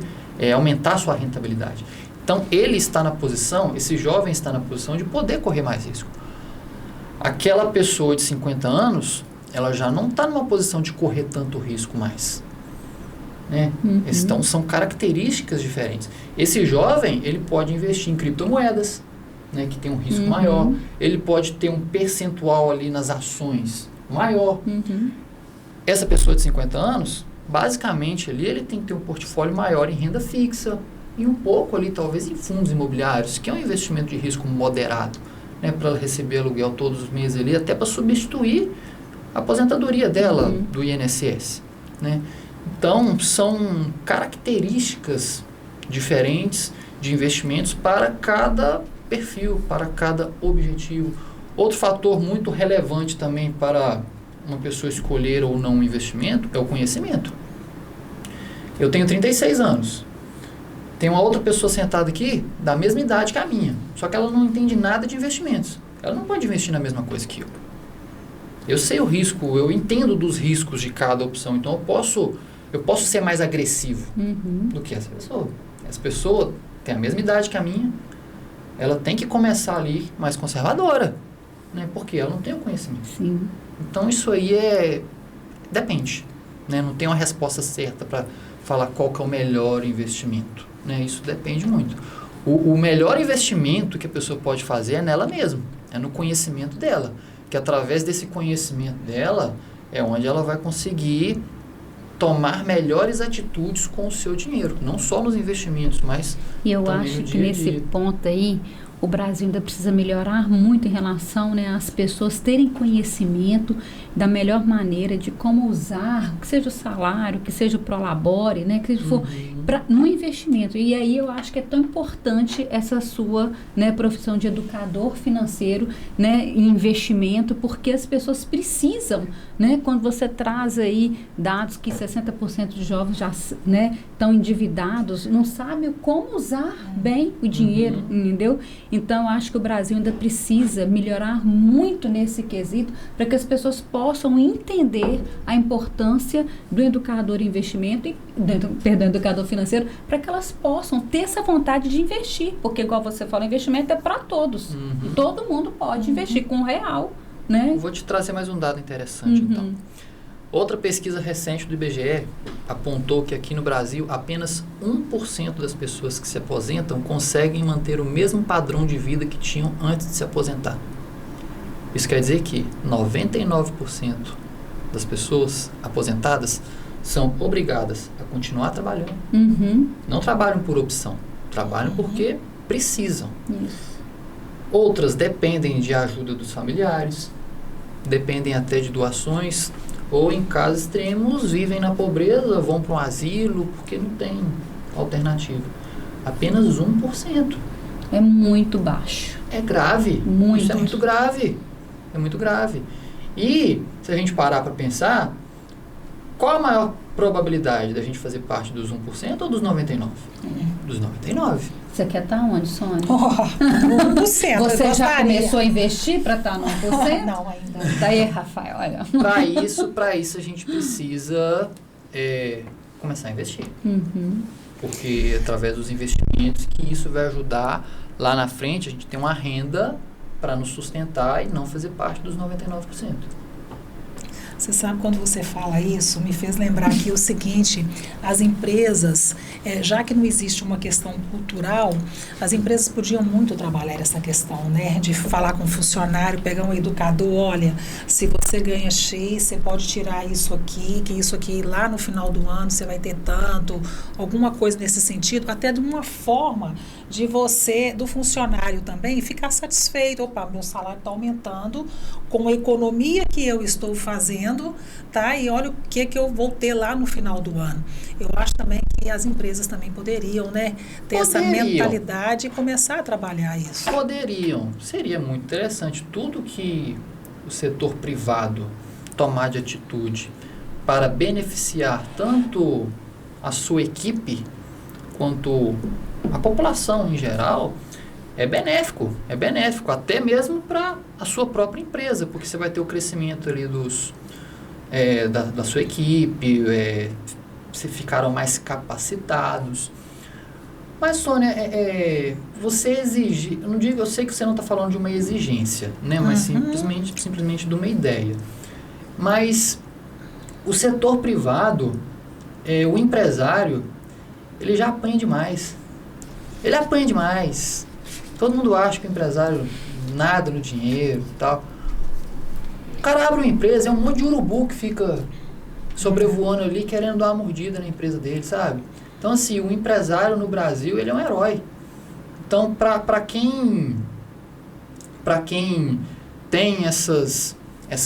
aumentar a sua rentabilidade. Então, esse jovem está na posição de poder correr mais risco. Aquela pessoa de 50 anos, ela já não está numa posição de correr tanto risco mais. Né? Então, são características diferentes. Esse jovem, ele pode investir em criptomoedas, né, que tem um risco maior. Ele pode ter um percentual ali nas ações maior. Essa pessoa de 50 anos, basicamente, ali ele tem que ter um portfólio maior em renda fixa e um pouco ali, talvez, em fundos imobiliários, que é um investimento de risco moderado, né, para receber aluguel todos os meses ali, até para substituir a aposentadoria dela do INSS. Né? Então, são características diferentes de investimentos para cada perfil, para cada objetivo. Outro fator muito relevante também para uma pessoa escolher ou não um investimento é o conhecimento. Eu tenho 36 anos. Tem uma outra pessoa sentada aqui da mesma idade que a minha, só que ela não entende nada de investimentos. Ela não pode investir na mesma coisa que eu. Eu sei o risco, eu entendo dos riscos de cada opção, então eu posso ser mais agressivo do que essa pessoa. Essa pessoa tem a mesma idade que a minha, ela tem que começar ali mais conservadora, né? Porque ela não tem o conhecimento. Sim. Então, isso aí depende, né? Não tem uma resposta certa para falar qual que é o melhor investimento, né? Isso depende muito. O melhor investimento que a pessoa pode fazer é nela mesma, é no conhecimento dela, que através desse conhecimento dela é onde ela vai conseguir tomar melhores atitudes com o seu dinheiro, não só nos investimentos, mas e eu também acho no que dia a nesse dia. ponto aí o Brasil ainda precisa melhorar muito em relação, né, às pessoas terem conhecimento da melhor maneira de como usar, que seja o salário, que seja o Prolabore, né, que for no investimento. E aí eu acho que é tão importante essa sua, né, profissão de educador financeiro, né, em investimento, porque as pessoas precisam, né, quando você traz aí dados que 60% de jovens já, né, estão endividados, não sabem como usar bem o dinheiro, entendeu? Então, eu acho que o Brasil ainda precisa melhorar muito nesse quesito para que as pessoas possam entender a importância do educador em investimento, educador financeiro, para que elas possam ter essa vontade de investir. Porque, igual você falou, investimento é para todos. Todo mundo pode investir com real, né? Vou te trazer mais um dado interessante, então. Outra pesquisa recente do IBGE apontou que aqui no Brasil apenas 1% das pessoas que se aposentam conseguem manter o mesmo padrão de vida que tinham antes de se aposentar. Isso quer dizer que 99% das pessoas aposentadas são obrigadas a continuar trabalhando. Não trabalham por opção, trabalham porque precisam. Isso. Outras dependem de ajuda dos familiares, dependem até de doações, ou em casos extremos vivem na pobreza, vão para um asilo porque não tem alternativa. Apenas 1%. É muito baixo. É grave. Isso é muito grave. É muito grave. E se a gente parar para pensar, qual a maior probabilidade da gente fazer parte dos 1% ou dos 99%? Dos 99%. Você quer estar onde, Sônia? 1%. Você já começou a investir para estar no 1%? Não, ainda. Daí, Rafael, olha. Para isso a gente precisa começar a investir. Porque através dos investimentos que isso vai ajudar lá na frente a gente ter uma renda para nos sustentar e não fazer parte dos 99%. Você sabe, quando você fala isso, me fez lembrar aqui o seguinte, as empresas, já que não existe uma questão cultural, as empresas podiam muito trabalhar essa questão, né? De falar com o funcionário, pegar um educador, olha, se você ganha X, você pode tirar isso aqui, que isso aqui lá no final do ano você vai ter tanto, alguma coisa nesse sentido, até de uma forma de você, do funcionário também, ficar satisfeito. Opa, meu salário está aumentando com a economia que eu estou fazendo, tá? E olha o que eu vou ter lá no final do ano. Eu acho também que as empresas também poderiam, né, ter essa mentalidade e começar a trabalhar isso. Poderiam. Seria muito interessante. Tudo que o setor privado tomar de atitude para beneficiar tanto a sua equipe quanto a população em geral, é benéfico, até mesmo para a sua própria empresa, porque você vai ter o crescimento ali da sua equipe, se ficaram mais capacitados. Mas, Sônia, você exige, eu sei que você não está falando de uma exigência, né, mas simplesmente de uma ideia. Mas o setor privado, o empresário, ele já aprende mais. Ele aprende mais. Todo mundo acha que o empresário nada no dinheiro e tal. O cara abre uma empresa, é um monte de urubu que fica sobrevoando ali, querendo dar uma mordida na empresa dele, sabe? Então, assim, o empresário no Brasil, ele é um herói. Então, para quem tem essa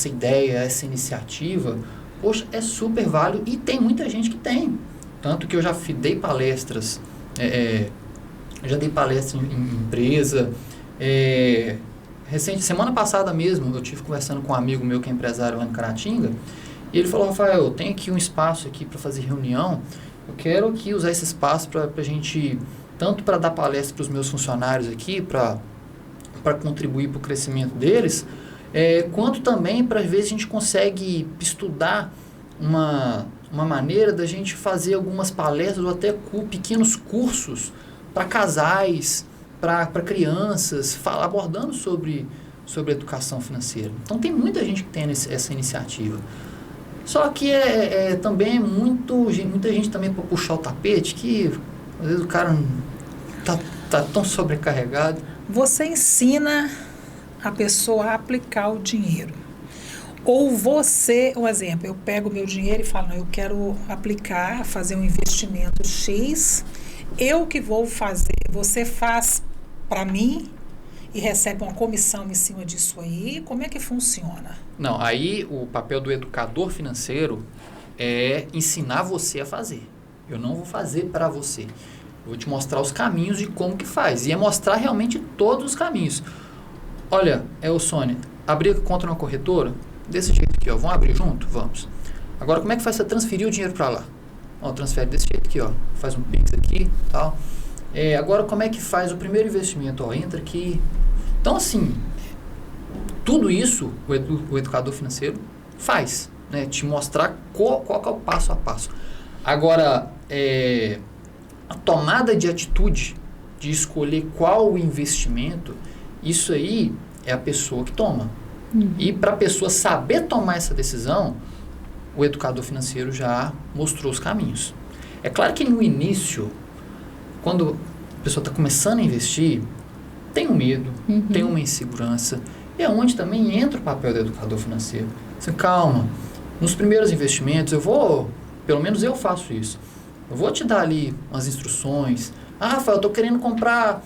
ideia, essa iniciativa, poxa, é super válido e tem muita gente que tem. Tanto que eu já dei palestras, já dei palestra em empresa. Semana passada mesmo, eu tive conversando com um amigo meu que é empresário lá em Caratinga, e ele falou: Rafael, eu tenho aqui um espaço aqui para fazer reunião, eu quero aqui usar esse espaço para a gente, tanto para dar palestra para os meus funcionários aqui, para contribuir para o crescimento deles, quanto também para, às vezes, a gente consegue estudar uma maneira da gente fazer algumas palestras ou até pequenos cursos para casais, para crianças, abordando sobre educação financeira. Então, tem muita gente que tem essa iniciativa. Só que também muita gente também para puxar o tapete, que às vezes o cara tá tão sobrecarregado. Você ensina a pessoa a aplicar o dinheiro. Ou você, um exemplo, eu pego o meu dinheiro e falo, não, eu quero aplicar, fazer um investimento X, eu que vou fazer, você faz para mim e recebe uma comissão em cima disso aí, como é que funciona? Não, aí o papel do educador financeiro é ensinar você a fazer. Eu não vou fazer para você. Eu vou te mostrar os caminhos de como que faz. E é mostrar realmente todos os caminhos. Olha, Sônia, abrir conta numa corretora, desse jeito aqui, ó. Vamos abrir junto? Vamos. Agora, como é que faz para transferir o dinheiro para lá? Ó, transfere desse jeito aqui, ó. Faz um Pix aqui, tal. Agora, como é que faz o primeiro investimento? Ó, entra aqui. Então, assim, tudo isso o educador financeiro faz, né? Te mostrar qual que é o passo a passo. Agora, a tomada de atitude de escolher qual o investimento, isso aí é a pessoa que toma. E para a pessoa saber tomar essa decisão, o educador financeiro já mostrou os caminhos. É claro que no início, quando a pessoa está começando a investir, tem um medo, tem uma insegurança. E é onde também entra o papel do educador financeiro. Assim, calma, nos primeiros investimentos pelo menos eu faço isso. Eu vou te dar ali umas instruções. Ah, Rafael, eu estou querendo comprar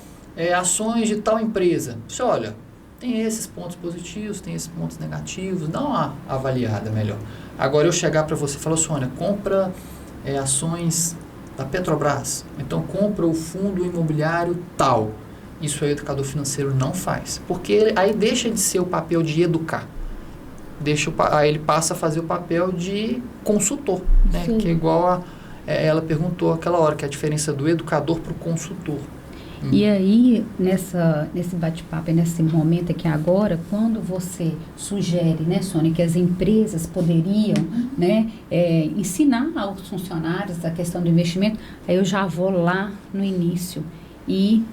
ações de tal empresa. Você olha, tem esses pontos positivos, tem esses pontos negativos, dá uma avaliada melhor. Agora eu chegar para você e falar, Sônia, compra ações da Petrobras, então compra o fundo imobiliário tal. Isso aí o educador financeiro não faz, porque aí deixa de ser o papel de educar. Aí ele passa a fazer o papel de consultor, né? Que é igual ela perguntou aquela hora, que é a diferença do educador para o consultor. E aí, nesse bate-papo, nesse momento aqui agora, quando você sugere, né, Sônia, que as empresas poderiam ensinar aos funcionários a questão do investimento, aí eu já vou lá no início e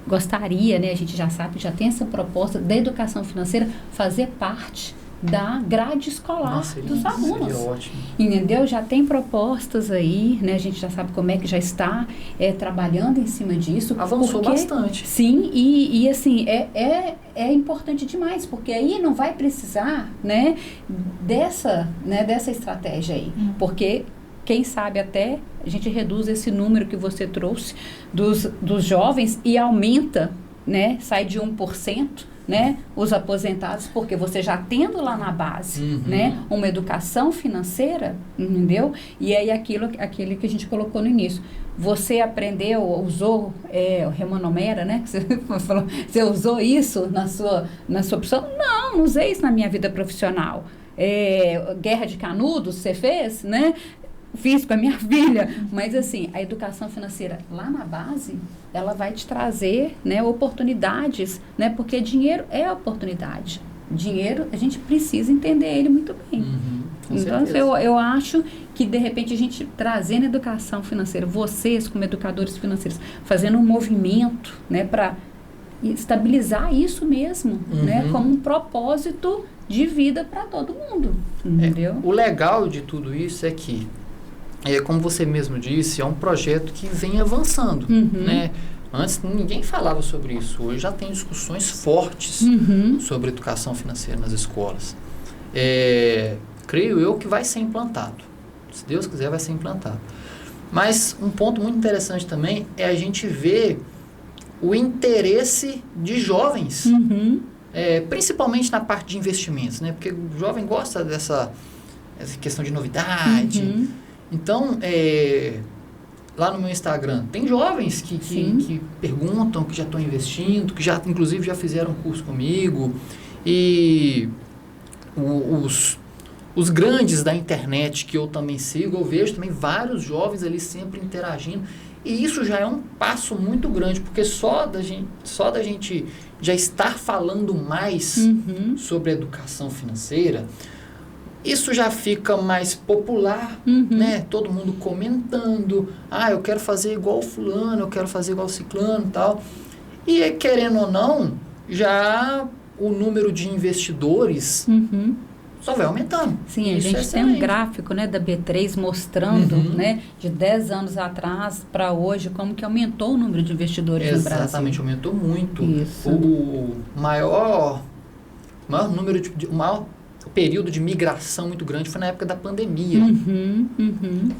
gostaria, né, a gente já sabe, já tem essa proposta da educação financeira fazer parte da grade escolar dos alunos. Seria ótimo. Entendeu? Já tem propostas aí, né? A gente já sabe como é que já está trabalhando em cima disso. Avançou bastante. Sim, e assim, é importante demais, porque aí não vai precisar, né, dessa estratégia aí. Porque, quem sabe até, a gente reduz esse número que você trouxe dos jovens e aumenta, né, sai de 1%, né, os aposentados, porque você já tendo lá na base, né, uma educação financeira, entendeu? E aí aquilo que a gente colocou no início. Você aprendeu, usou o Remonomera, né? Você usou isso na sua opção? Não usei isso na minha vida profissional. Guerra de Canudos, você fez, né? Fiz com a minha filha, mas assim, a educação financeira lá na base, ela vai te trazer, né, oportunidades, né, porque dinheiro é oportunidade. Dinheiro, a gente precisa entender ele muito bem. Então, eu acho que, de repente, a gente trazendo educação financeira, vocês como educadores financeiros, fazendo um movimento, né, para estabilizar isso mesmo, né, como um propósito de vida para todo mundo, entendeu? O legal de tudo isso é que, como você mesmo disse, é um projeto que vem avançando, né? Antes ninguém falava sobre isso, hoje já tem discussões fortes sobre educação financeira nas escolas. Creio eu que vai ser implantado, se Deus quiser vai ser implantado. Mas um ponto muito interessante também é a gente ver o interesse de jovens, principalmente na parte de investimentos, né? Porque o jovem gosta dessa questão de novidade. Então, lá no meu Instagram, tem jovens que perguntam, que já estão investindo, que já, inclusive, já fizeram curso comigo. E os grandes da internet que eu também sigo, eu vejo também vários jovens ali sempre interagindo. E isso já é um passo muito grande, porque só da gente já estar falando mais sobre educação financeira, isso já fica mais popular, né? Todo mundo comentando, eu quero fazer igual o fulano, eu quero fazer igual o ciclano e tal. E querendo ou não, já o número de investidores só vai aumentando. Sim, a gente tem um gráfico, né, da B3 mostrando, né, de 10 anos atrás para hoje, como que aumentou o número de investidores no Brasil. Exatamente, aumentou muito. Isso. O maior número o maior período de migração muito grande foi na época da pandemia.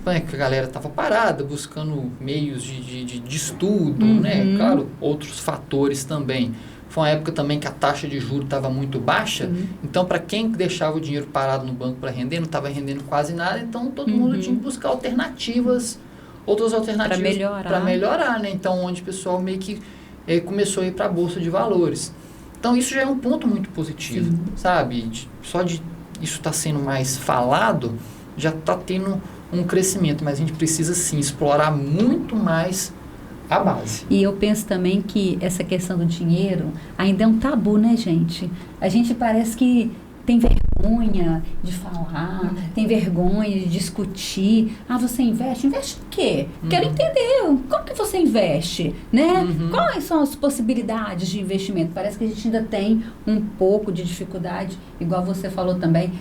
Que a galera estava parada, buscando meios de estudo, né? Claro, outros fatores também. Foi uma época também que a taxa de juros estava muito baixa, então para quem deixava o dinheiro parado no banco para render, não estava rendendo quase nada, então todo mundo tinha que buscar outras alternativas para melhorar, né? Então, onde o pessoal meio que começou a ir para a Bolsa de Valores. Então, isso já é um ponto muito positivo, sabe? Só de isso estar sendo mais falado, já está tendo um crescimento, mas a gente precisa, sim, explorar muito mais a base. E eu penso também que essa questão do dinheiro ainda é um tabu, né, gente? A gente parece que tem vergonha de falar, tem vergonha de discutir. Você investe? Investe o quê? Quero entender. Como que você investe? Né? Quais são as possibilidades de investimento? Parece que a gente ainda tem um pouco de dificuldade, igual você falou também.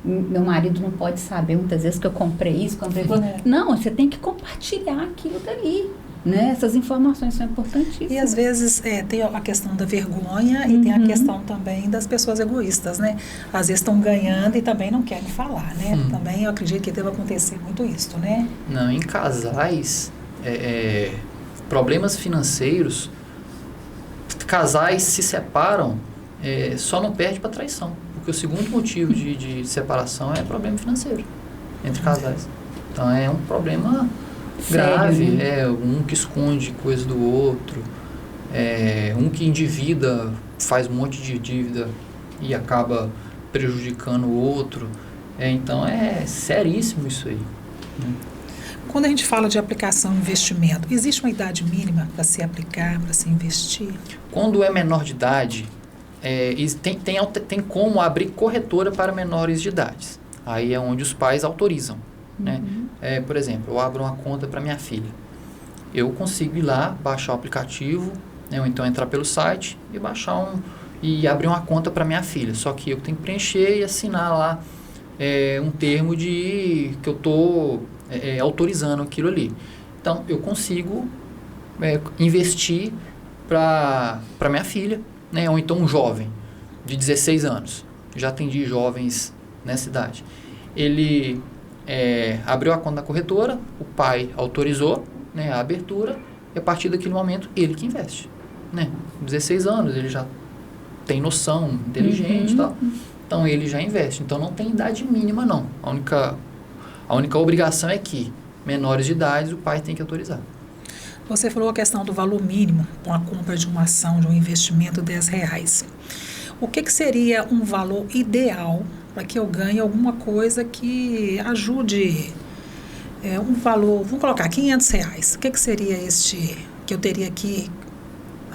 Meu marido não pode saber muitas vezes que eu comprei isso, comprei aquilo. Não, você tem que compartilhar aquilo dali. Né? Essas informações são importantíssimas. E às vezes tem a questão da vergonha e tem a questão também das pessoas egoístas, né? Às vezes estão ganhando e também não querem falar, né? Também eu acredito que deve acontecer muito isso, né? Não, em casais, problemas financeiros, casais se separam, só não perde para traição. Porque o segundo motivo de separação é problema financeiro entre casais. Então é um problema grave, sério, né? Um que esconde coisa do outro, um que endivida, faz um monte de dívida e acaba prejudicando o outro. Então é seríssimo isso aí. Né? Quando a gente fala de aplicação e investimento, existe uma idade mínima para se aplicar, para se investir? Quando é menor de idade, tem como abrir corretora para menores de idade. Aí é onde os pais autorizam. Né? Por exemplo, eu abro uma conta para minha filha. Eu consigo ir lá, baixar o aplicativo, né? Ou então entrar pelo site e baixar e abrir uma conta para minha filha. Só que eu tenho que preencher e assinar lá um termo de que eu estou autorizando aquilo ali. Então, eu consigo investir para minha filha, né? Ou então um jovem de 16 anos. Já atendi jovens nessa idade. Ele abriu a conta na corretora, o pai autorizou, né, a abertura, e a partir daquele momento, ele que investe. Né? 16 anos, ele já tem noção, inteligente e tal. Então, ele já investe. Então, não tem idade mínima, não. A única obrigação é que menores de idade, o pai tem que autorizar. Você falou a questão do valor mínimo com a compra de uma ação, de um investimento de R$10. O que seria um valor ideal para que eu ganhe alguma coisa que ajude um valor, vamos colocar R$500. O que seria que eu teria que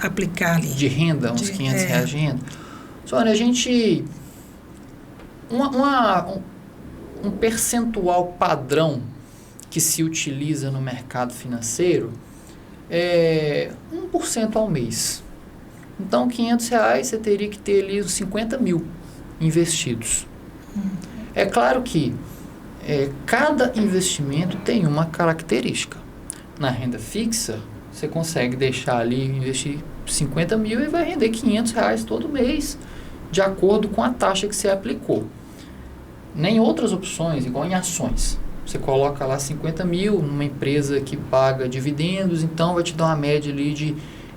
aplicar ali? De renda, uns R$500 de renda. Sônia, a gente... Um percentual padrão que se utiliza no mercado financeiro é 1% ao mês. Então, R$500 você teria que ter ali uns 50 mil investidos. É claro que cada investimento tem uma característica. Na renda fixa, você consegue deixar ali, investir 50 mil e vai render R$500 todo mês, de acordo com a taxa que você aplicou. Nem outras opções, igual em ações. Você coloca lá 50 mil numa empresa que paga dividendos, então vai te dar uma média ali de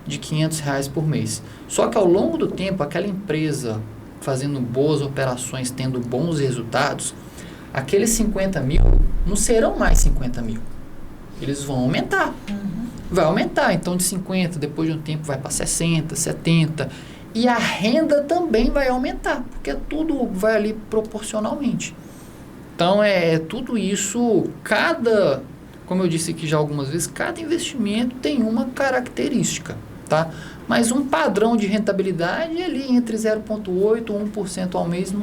R$500 por mês. Só que ao longo do tempo, aquela empresa fazendo boas operações, tendo bons resultados, aqueles 50 mil não serão mais 50 mil. Eles vão aumentar. Vai aumentar. Então, de 50, depois de um tempo, vai para 60, 70. E a renda também vai aumentar, porque tudo vai ali proporcionalmente. Então, tudo isso, como eu disse aqui já algumas vezes, cada investimento tem uma característica, tá? Mas um padrão de rentabilidade ali entre 0,8% e 1% ao mês,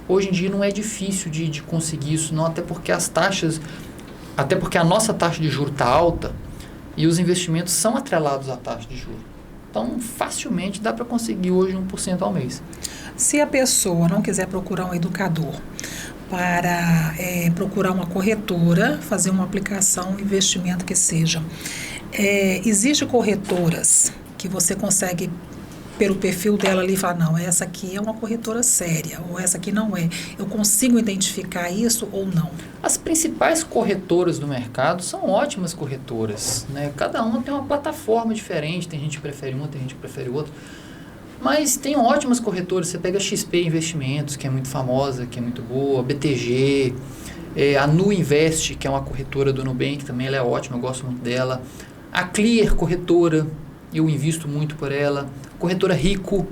hoje em dia não é difícil de conseguir isso, não, até porque a nossa taxa de juros está alta e os investimentos são atrelados à taxa de juros. Então, facilmente dá para conseguir hoje 1% ao mês. Se a pessoa não quiser procurar um educador para procurar uma corretora, fazer uma aplicação, um investimento que seja, existem corretoras que você consegue, pelo perfil dela ali, falar, não, essa aqui é uma corretora séria, ou essa aqui não é. Eu consigo identificar isso ou não? As principais corretoras do mercado são ótimas corretoras, né? Cada uma tem uma plataforma diferente, tem gente que prefere uma, tem gente que prefere outra. Mas tem ótimas corretoras, você pega a XP Investimentos, que é muito famosa, que é muito boa, BTG, a Nu Invest, que é uma corretora do Nubank, também ela é ótima, eu gosto muito dela. A Clear Corretora, eu invisto muito por ela. Corretora Rico.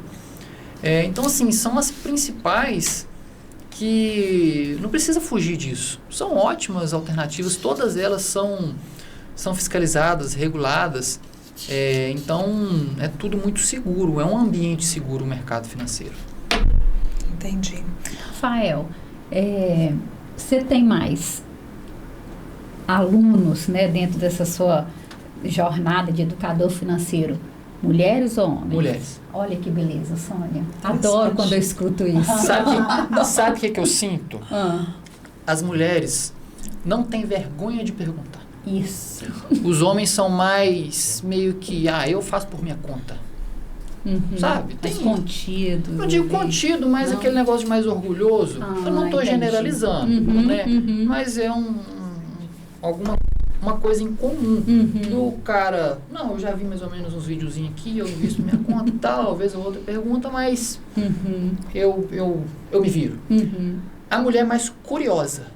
Então, assim, são as principais que não precisa fugir disso. São ótimas alternativas, todas elas são fiscalizadas, reguladas. Então, é tudo muito seguro, é um ambiente seguro o mercado financeiro. Entendi. Rafael, você tem mais alunos, né, dentro dessa sua jornada de educador financeiro? Mulheres ou homens? Mulheres. Olha que beleza, Sônia. Adoro quando eu escuto isso. Sabe o que eu sinto? As mulheres não têm vergonha de perguntar. Isso. Os homens são mais meio que, eu faço por minha conta. Sabe? Mais contido. Não digo contido, mas aquele negócio de mais orgulhoso. Eu não estou generalizando, né? Mas é uma coisa em comum. O cara, eu já vi mais ou menos uns videozinhos aqui, eu invisto minha conta e tal, talvez outra pergunta, mas eu me viro. A mulher é mais curiosa.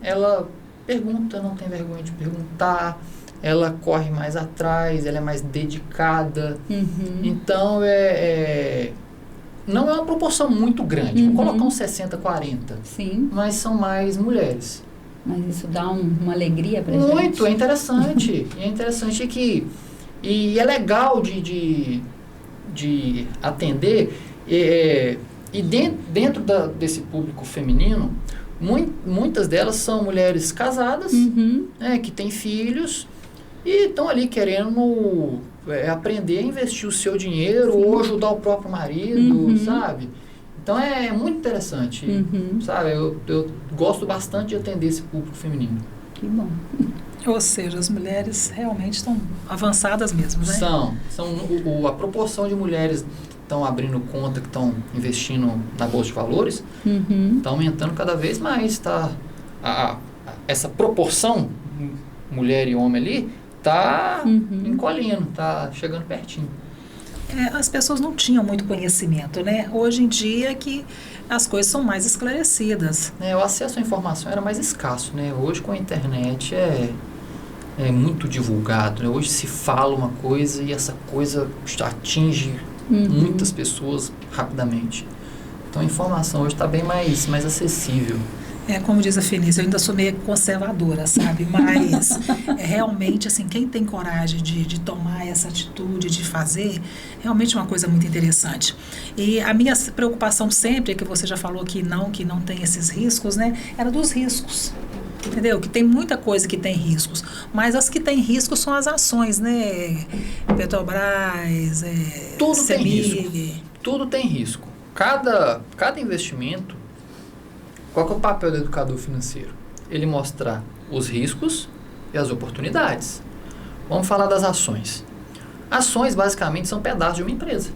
Ela pergunta, não tem vergonha de perguntar, ela corre mais atrás, ela é mais dedicada. Então, não é uma proporção muito grande. Vou colocar uns 60-40. Sim. Mas são mais mulheres. Mas isso dá uma alegria pra gente. Muito, é interessante. É interessante e é legal de atender. E dentro desse público feminino, muitas delas são mulheres casadas, né, que têm filhos e estão ali querendo aprender a investir o seu dinheiro ou ajudar o próprio marido, sabe? Então é muito interessante, sabe? Eu gosto bastante de atender esse público feminino. Que bom. Ou seja, as mulheres realmente estão avançadas mesmo, né? A proporção de mulheres que estão abrindo conta, que estão investindo na Bolsa de Valores, está aumentando cada vez mais, tá? Essa proporção, mulher e homem ali, está encolhendo, está chegando pertinho. As pessoas não tinham muito conhecimento, né? Hoje em dia que as coisas são mais esclarecidas. O acesso à informação era mais escasso, né? Hoje com a internet é muito divulgado, né? Hoje se fala uma coisa e essa coisa atinge muitas pessoas rapidamente. Então a informação hoje está bem mais acessível. Como diz a Felícia, eu ainda sou meio conservadora, sabe? Mas realmente, assim, quem tem coragem de tomar essa atitude, de fazer, realmente é uma coisa muito interessante. E a minha preocupação sempre, que você já falou que não tem esses riscos, né? Era dos riscos. Entendeu? Que tem muita coisa que tem riscos, mas as que tem riscos são as ações, né? Petrobras, tudo CEMIG. Tem risco. Tudo tem risco. Cada investimento, qual que é o papel do educador financeiro? Ele mostrar os riscos e as oportunidades. Vamos falar das ações. Ações, basicamente, são pedaços de uma empresa.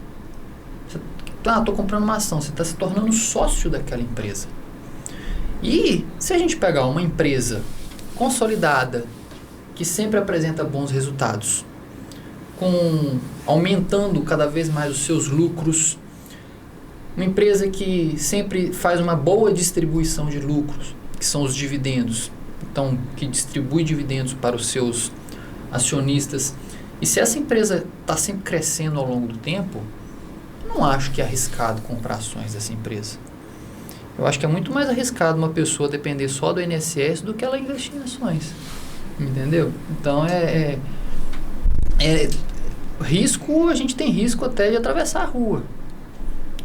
Estou comprando uma ação, você está se tornando sócio daquela empresa. E se a gente pegar uma empresa consolidada, que sempre apresenta bons resultados, aumentando cada vez mais os seus lucros, uma empresa que sempre faz uma boa distribuição de lucros, que são os dividendos, então que distribui dividendos para os seus acionistas. E se essa empresa está sempre crescendo ao longo do tempo, não acho que é arriscado comprar ações dessa empresa. Eu acho que é muito mais arriscado uma pessoa depender só do INSS do que ela investir em ações. Entendeu? Então risco, a gente tem risco até de atravessar a rua.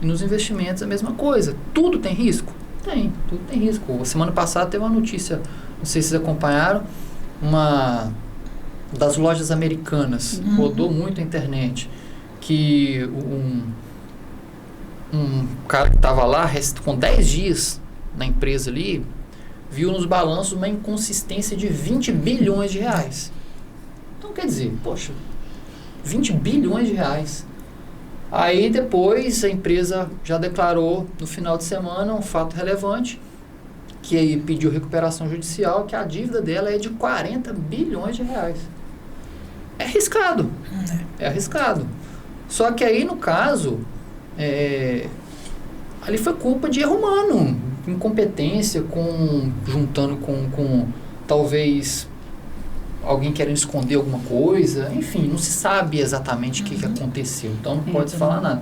E nos investimentos é a mesma coisa. Tudo tem risco? Tudo tem risco. Semana passada teve uma notícia, não sei se vocês acompanharam, uma das lojas americanas, rodou muito a internet, que um cara que estava lá com 10 dias na empresa ali, viu nos balanços uma inconsistência de 20 bilhões de reais. Então quer dizer, poxa, 20 bilhões de reais. Aí depois a empresa já declarou no final de semana um fato relevante, que aí pediu recuperação judicial, que a dívida dela é de 40 bilhões de reais. É arriscado. É arriscado. Só que aí no caso, ali foi culpa de erro humano, incompetência, juntando com talvez alguém querendo esconder alguma coisa, enfim, não se sabe exatamente o que aconteceu, então não pode se falar nada.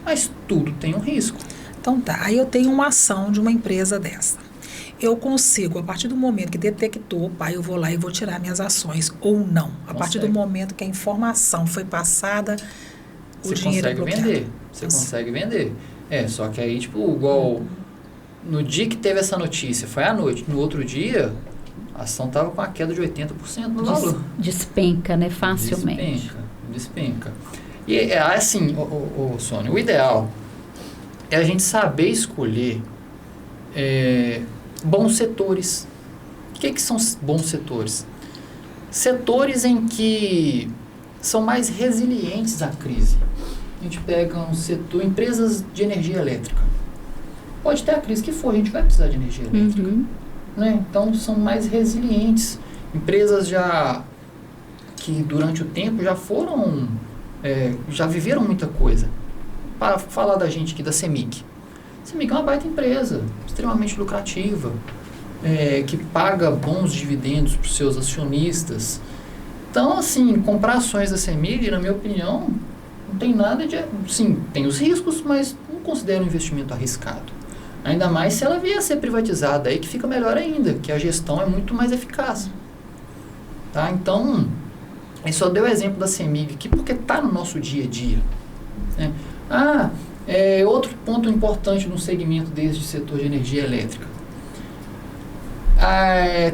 Mas tudo tem um risco. Então tá, aí eu tenho uma ação de uma empresa dessa. Eu consigo, a partir do momento que detectou, eu vou lá e vou tirar minhas ações, ou não. A partir do momento que a informação foi passada, o dinheiro é bloqueado. Você consegue vender. Só que aí, igual no dia que teve essa notícia, foi à noite, no outro dia, a ação estava com a queda de 80% no valor. Despenca, né? Facilmente. Despenca. E assim, Sônia, o ideal é a gente saber escolher bons setores. O que são bons setores? Setores em que são mais resilientes à crise. A gente pega um setor, empresas de energia elétrica. Pode ter a crise que for, a gente vai precisar de energia elétrica. Né? Então, são mais resilientes. Empresas que durante o tempo já foram, já viveram muita coisa. Para falar da gente aqui, da CEMIG. A CEMIG é uma baita empresa, extremamente lucrativa, que paga bons dividendos para os seus acionistas. Então, assim, comprar ações da CEMIG, na minha opinião, não tem nada de... Sim, tem os riscos, mas não considero um investimento arriscado. Ainda mais se ela vier a ser privatizada, aí que fica melhor ainda, que a gestão é muito mais eficaz. Tá? Então, eu só dei o exemplo da CEMIG aqui porque está no nosso dia a dia. Né? Outro ponto importante no segmento desse setor de energia elétrica.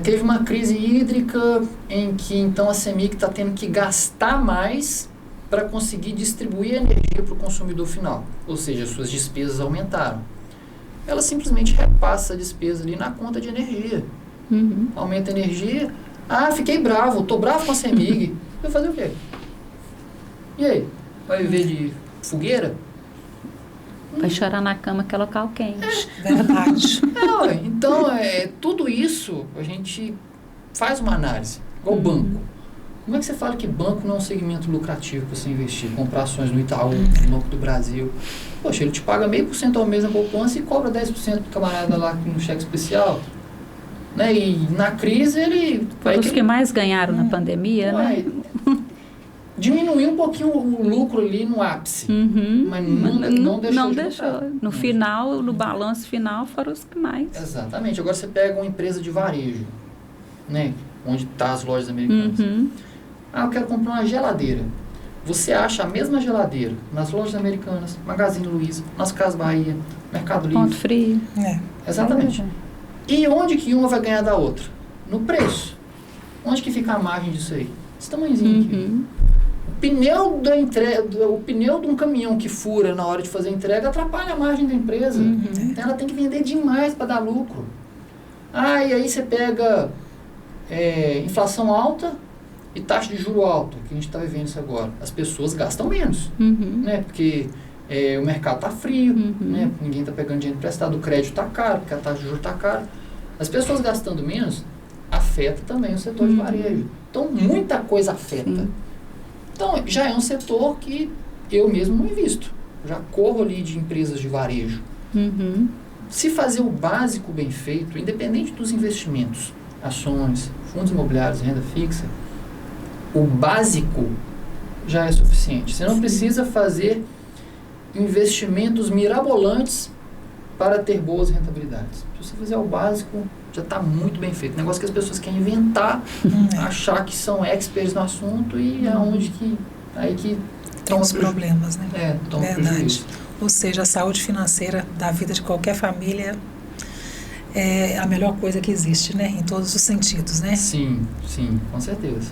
Teve uma crise hídrica em que então a CEMIG está tendo que gastar mais para conseguir distribuir energia para o consumidor final. Ou seja, suas despesas aumentaram. Ela simplesmente repassa a despesa ali na conta de energia. Aumenta a energia. Fiquei bravo, tô bravo com a CEMIG. Vai fazer o quê? E aí? Vai viver de fogueira? Vai chorar na cama que é local quente. Verdade. Então, tudo isso a gente faz uma análise. Igual banco. Como é que você fala que banco não é um segmento lucrativo para você investir? Comprar ações no Itaú, no Banco do Brasil. Poxa, ele te paga 0,5% ao mês na poupança e cobra 10% pro camarada lá no cheque especial. Né? E na crise ele... Os que mais ganharam na pandemia, né? Diminuiu um pouquinho o lucro ali no ápice, mas não deixou. No final, no balanço final, foram os que mais. Exatamente. Agora você pega uma empresa de varejo, né? Onde estão as lojas americanas. Eu quero comprar uma geladeira. Você acha a mesma geladeira nas lojas americanas, Magazine Luiza, nas Casas Bahia, Mercado Livre. Ponto Frio. Exatamente. E onde que uma vai ganhar da outra? No preço. Onde que fica a margem disso aí? Esse tamanhozinho aqui. O pneu de um caminhão que fura na hora de fazer a entrega atrapalha a margem da empresa. Então ela tem que vender demais para dar lucro. E aí você pega inflação alta e taxa de juro alta, que a gente está vivendo isso agora. As pessoas gastam menos, né? Porque o mercado está frio, né? Ninguém está pegando dinheiro emprestado, o crédito está caro, porque a taxa de juro está cara. As pessoas gastando menos afeta também o setor de varejo. Então, muita coisa afeta. Então, já é um setor que eu mesmo não invisto. Já corro ali de empresas de varejo. Se fazer o básico bem feito, independente dos investimentos, ações, fundos imobiliários, renda fixa, o básico já é suficiente. Você não precisa fazer investimentos mirabolantes para ter boas rentabilidades. Se você fizer o básico, já está muito bem feito. Negócio que as pessoas querem inventar, achar que são experts no assunto e é onde que tem os problemas, né? Toma prejuízo. Ou seja, a saúde financeira da vida de qualquer família é a melhor coisa que existe, né? Em todos os sentidos, né? Sim, com certeza.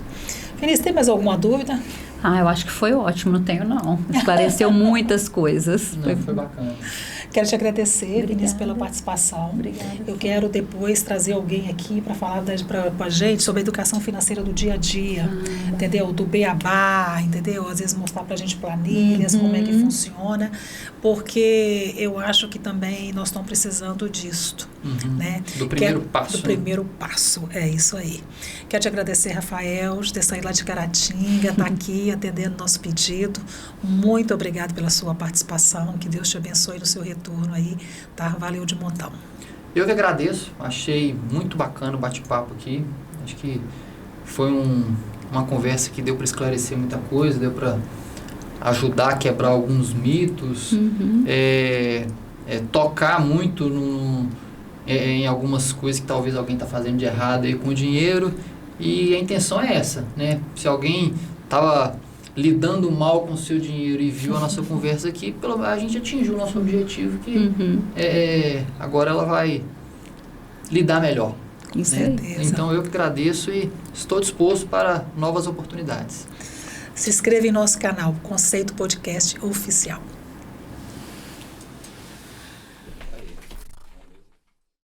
Vinícius, tem mais alguma dúvida? Eu acho que foi ótimo, não tenho não. Esclareceu muitas coisas. Foi bacana. Quero te agradecer, Vinícius, pela participação. Obrigada. Eu quero depois trazer alguém aqui para falar com a gente sobre a educação financeira do dia a dia, entendeu? Do beabá, entendeu? Às vezes mostrar para a gente planilhas, como é que funciona, porque eu acho que também nós estamos precisando disto, né? Do primeiro passo. Do primeiro passo, é isso aí. Quero te agradecer, Rafael, de ter saído lá de Caratinga, estar aqui atendendo nosso pedido. Muito obrigado pela sua participação, que Deus te abençoe no seu retorno aí, tá? Valeu de montão. Eu que agradeço, achei muito bacana o bate-papo aqui, acho que foi uma conversa que deu para esclarecer muita coisa, deu para ajudar a quebrar alguns mitos, tocar muito em algumas coisas que talvez alguém está fazendo de errado aí com o dinheiro, e a intenção é essa, né? Se alguém estava lidando mal com o seu dinheiro e viu a nossa conversa aqui, a gente atingiu o nosso objetivo, que agora ela vai lidar melhor. Com certeza. Então eu que agradeço e estou disposto para novas oportunidades. Se inscreva em nosso canal, Conceito Podcast Oficial.